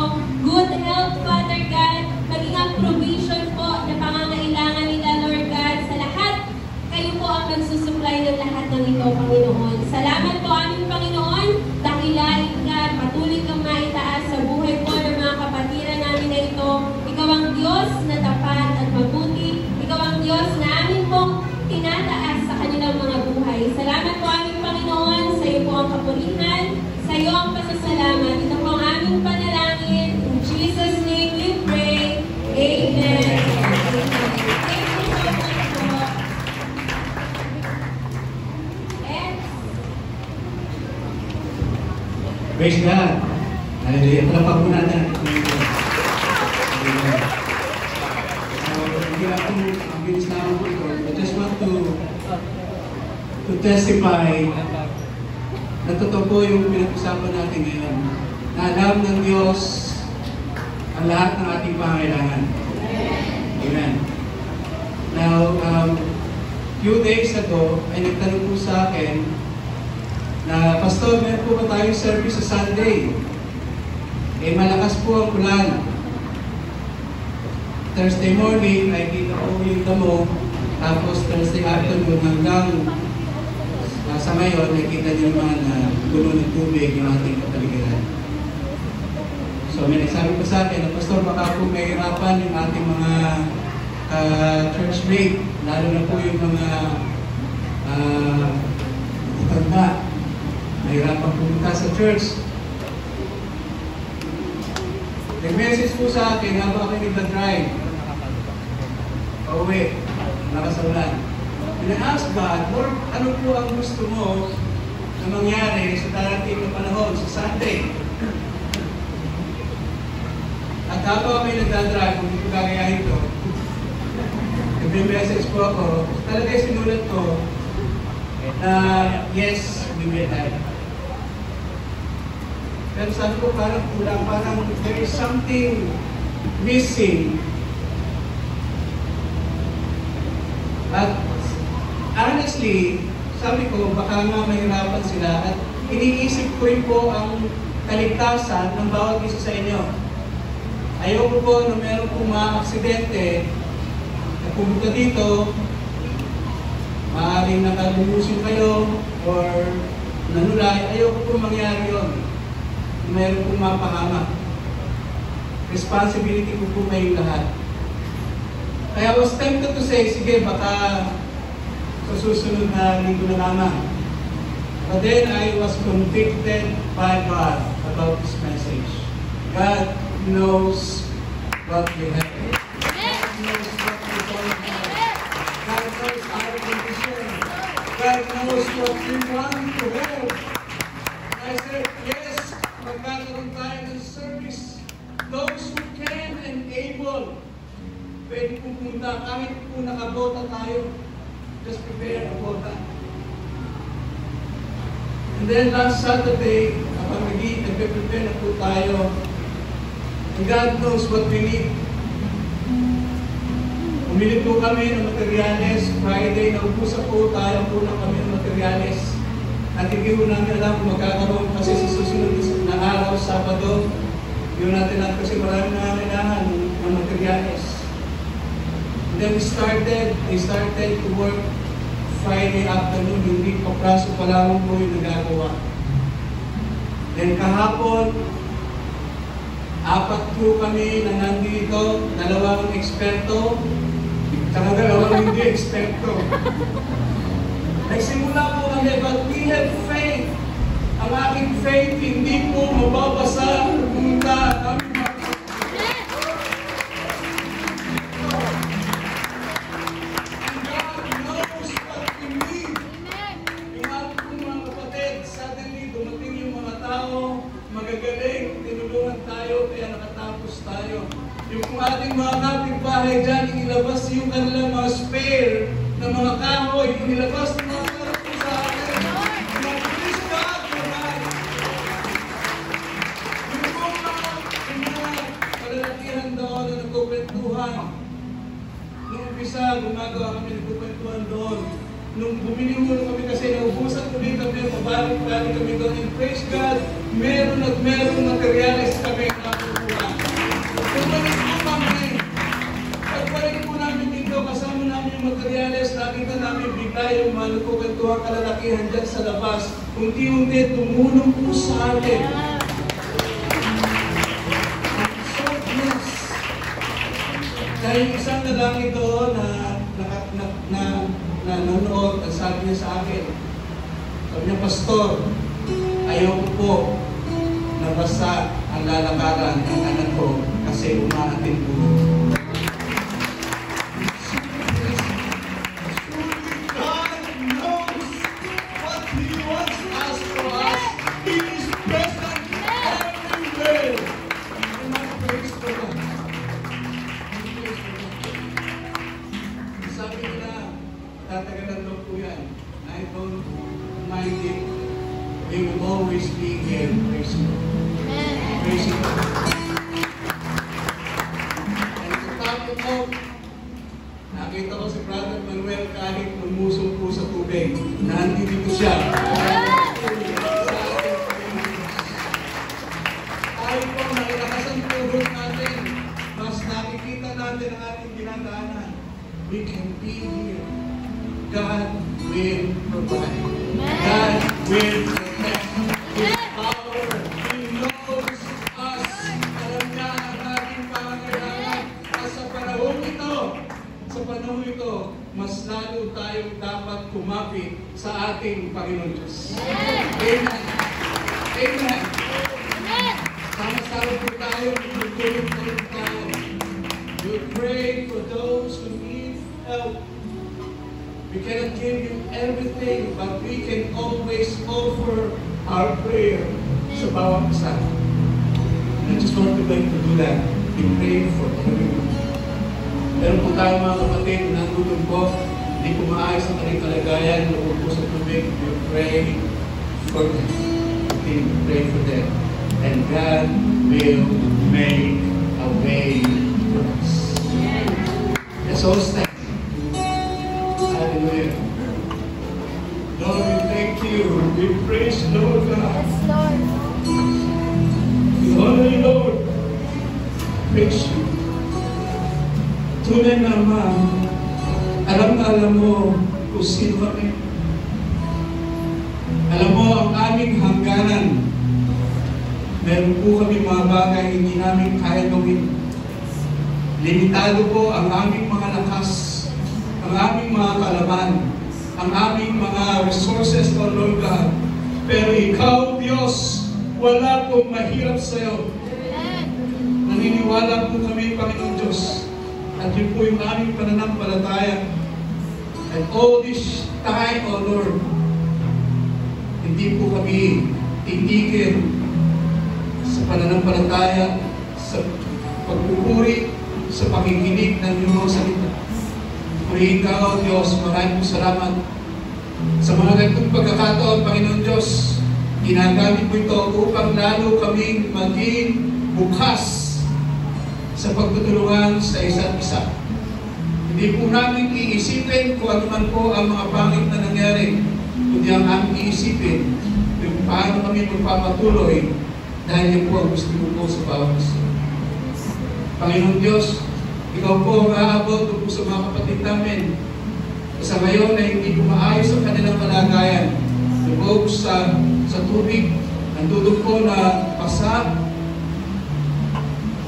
Good health, Father God. Maging ang provision po na pangangailangan nila, Lord God, sa lahat. Kayo po ang magsusupply ng lahat ng ito, Panginoon. Salamat po, aming Panginoon. Dakilain ka, patuloy kang maitaas sa buhay po ng mga kapatiran namin na ito. Ikaw ang Diyos na tapat at mabuti. Ikaw ang Diyos na amin pong tinataas sa kanilang mga buhay. Salamat po, aming Panginoon. Sa iyo po ang kapurihan. Sa iyo ang pasasalamat. Ito po ang aming panalangin. In Jesus' name we pray. Amen. Thank you so much po. Praise God. Hallelujah. Palapak po natin. Amen. So, hindi ako ang bilis na ako ito. I just want to testify na totoo po yung pinag-usapan natin ngayon. Na alam ng Diyos ang lahat ng ating pangailangan. Amen. Now, few days ago, ay nagtanong po sa akin na, Pastor, meron po ba tayong service sa Sunday? Eh, malakas po ang ulan. Thursday morning, nakikita ko yung damo. Tapos Thursday afternoon hanggang sa ngayon, nakikita niyo naman na gulo ng tubig yung ating kapaligiran. So may nagsabi pa sa akin, Pastor, baka po may hirapan yung ating mga church mate, lalo na po yung mga matanda. Nahirapan pumunta sa church. Nag-message po sa akin habang ako nag-drive. Pauwi, nakasaulan. And I asked God, Lord, ano po ang gusto mo na mangyari sa darating na panahon, sa Sunday? At habang kami nagdadrive, kung hindi ko gagayahin ito, nag-message po ako, talaga sinulat ko na yes, we will have. Pero sabi ko parang kulang, parang there is something missing. At honestly, sabi ko baka nga mahirapan sila at iniisip ko rin po ang kaligtasan ng bawat isa sa inyo. Ayoko po na meron pong mga aksidente na pumunta dito, maaaring nakalumusin kayo or nanulay. Ayoko po mangyari yun. Meron pong mapahamak. Responsibility ko po kayong lahat. Kaya I was tempted to say, sige, baka sa susunod na linggo na lamang. But then I was convicted by God about this message. God knows what we have. God knows what we don't have. God knows our condition. God knows what we want to have. I said, yes, magkakaroon tayo ng service. Those who can and able, pwede pupunta kahit kung nakabota tayo. Just prepare a bota. And then last Saturday, kapag nag-prepare na po tayo, and God knows what we need. Umili po kami ng materyales. Friday, naubusan po tayo po na kami ng materyales. At hindi po namin alam kung magkakaroon kasi sa susunod na araw, Sabado, yun natin lang kasi marami na kailangan ng materyales. And then I started to work Friday afternoon, hindi pa praso pa lang po yung nagagawa. Then kahapon, 4 po kami na nandito, 2 eksperto, tsaka 2 hindi eksperto. Nagsimula po kami, but we have faith. Ang aking faith, hindi po mababasa pumunta kami. Magagaling, tinulungan tayo, kaya nakatapos tayo. Yung kung ating mga kapitbahay dyan, inilabas yung kanilang mga spare na mga kahoy, inilabas ng mga karapos sa akin. Mag-please God for that. Yung mga kalalakihan doon na nagkukwentuhan. Nung umpisa, gumagawa kami, nagkukwentuhan doon. Nung bumili muna kami kasi naubusan ulit kami, pabalik-balik kami doon. And praise God, meron at meron materialis kami nakukuha. Pagbalik po kami. Pagbalik po namin dito, kasama namin yung materialis, nakita namin bigla yung mga nagkukantuhang kalalakihan dyan sa labas. Unti-unti, tumulong po sa atin. So blessed. Dahil isang lalaki doon na nanonood, ang sabi niya sa akin, sabi niya, Pastor, ayaw ko po nabasa ang lalakaran ng anak ko kasi umaatin po. God knows what He wants us for us. He is present everywhere. And I'm praise for that. Sabi nila, tatagalan daw po yan. I don't mind it. They will always be here praising God. Praising God. And to top it off, nakita ko si Brother Manuel kahit lumusong po sa tubig. Nandito siya. Tayo po, nakilakas ang tuhod natin. Mas nakikita natin ang ating ginadaanan. We can be here. God will provide. God will protect. His power. He knows us. Alam niya ang ating pangangailangan. At sa panahon ito, mas lalo tayong dapat kumapit sa ating Panginoon Diyos. Amen. Amen. Sama-sama po tayo, magtulog-tulog tayo. You pray for those who need help. We cannot give you everything, but we can always offer our prayer sa bawat isa. I just want to like to do that. We pray for everyone. Meron po tayo mga kapatid na nandun po, hindi po maayos ang kanilang kalagayan, lukod po sa tubig. We pray for them. We pray for them. And God will make a way for us. Let's all stand. Hallelujah. Lord, we thank you. We praise you, Lord God. Yes, Lord. We honor you, Lord. Praise you. Tunay na Ama, alam na alam mo kung sino kami. Alam mo ang aming hangganan. Meron po kami mga bagay hindi namin kaya gawin. Limitado po ang aming mga lakas, ang aming mga kalaban, ang aming mga resources, O Lord God. Pero Ikaw, Diyos, Wala pong mahirap sa'yo. Naniniwala po kami, Panginoon Diyos, at yun po yung aming pananampalataya. And all this time, O Lord, hindi po kami titigil sa pananampalataya, sa pagpupuri, sa pakikinig ng iyong salita. Purihin ka, O Diyos, maraming salamat. Sa mga ganitong pagkakataon, Panginoon Diyos, ginagamit mo ito upang lalo kaming maging bukas sa pagtutulungan sa isa't isa. Hindi po namin iisipin kung ano man po ang mga pangit na nangyari, kundi ang aming iisipin kung paano kami magpapatuloy dahil yan po ang gusto mo po sa bawat isa. Panginoon Diyos, ikaw po ang aabot po sa mga kapatid namin sa ngayon na hindi po maayos ang kanilang kalagayan. Lubog sa tubig, nandudog po na pasa,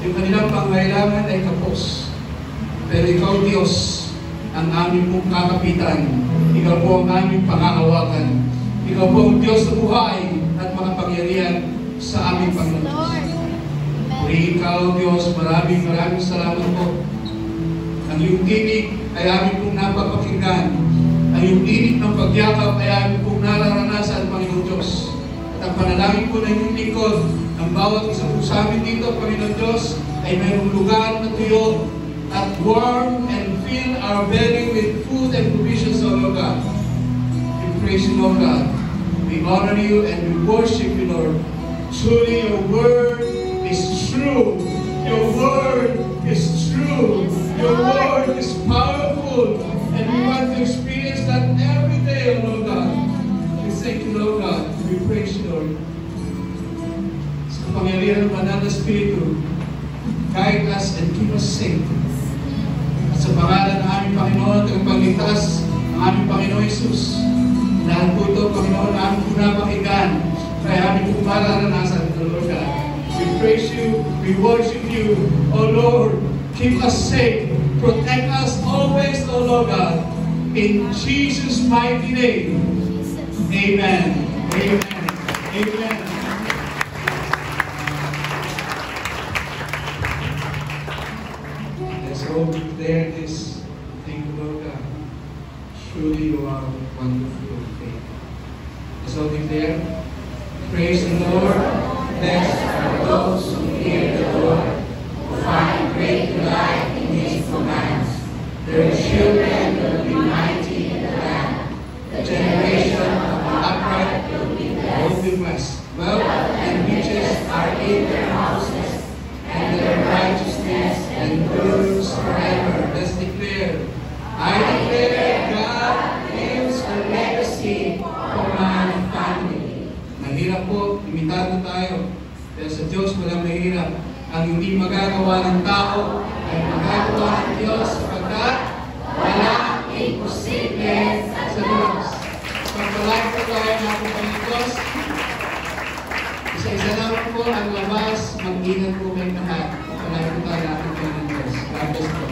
yung kanilang pangailangan ay kapos. Pero ikaw, Diyos, ang aming pong kakapitan. Ikaw po ang aming pangahawakan. Ikaw po ang Diyos na buhay at makapangyarihan sa aming Panginoon. Purihin ka, O Diyos, maraming salamat po. Ang iyong tinig ay aming pong napapakinggan. Ang iyong tinig ng pagyakap ay aming pong nararanasan, Panginoon Diyos. At ang panalangin po ng iyong lingkod, ang bawat isa po sa amin dito, Panginoon Diyos, ay mayroong lugar na tuyo at warm and fill our belly with food and provisions, O Lord God. We praise you, Lord God. We honor you and we worship you, Lord. Truly, your word is true. Your word is true. Your word is powerful. And we want to experience that every day, O Lord God. We thank you, Lord God. We praise you, Lord. Sa kapangyarihan ng Banal na Espiritu, guide us and keep us safe. At sa pangalan ng aming Panginoon at ang pagligtas ng aming Panginoon Jesus, lahat po ito, Panginoon, aming pinapakinggan, kaya aming po mararanasan, O Lord God. We praise you, we worship you, O Lord. Keep us safe, protect us always, O Lord God. In Jesus' mighty name, amen. Amen. Amen. Let's all declare this. Thank you, Lord God. Truly you are wonderful faith. Let's all declare. Praise the Lord. Blessed are those who fear the Lord, who find great delight in His commands. Their children will be mighty in the land. The generation of the upright will be blessed. Wealth and riches are in their houses, and their righteousness endures forever. Let's declare. I declare God gives a legacy for my family. Mahirap po, imitado tayo. Pero sa Diyos walang mahirap. Ang hindi magagawa ng tao ay magagawa ng Diyos sapagkat walang imposible sa Diyos. Pagpalagi po tayo natin ng Diyos. Isa-isa lang po ang labas, mag-ingat po kayo lahat. Pagpalagi po tayo natin ng Diyos. God bless po.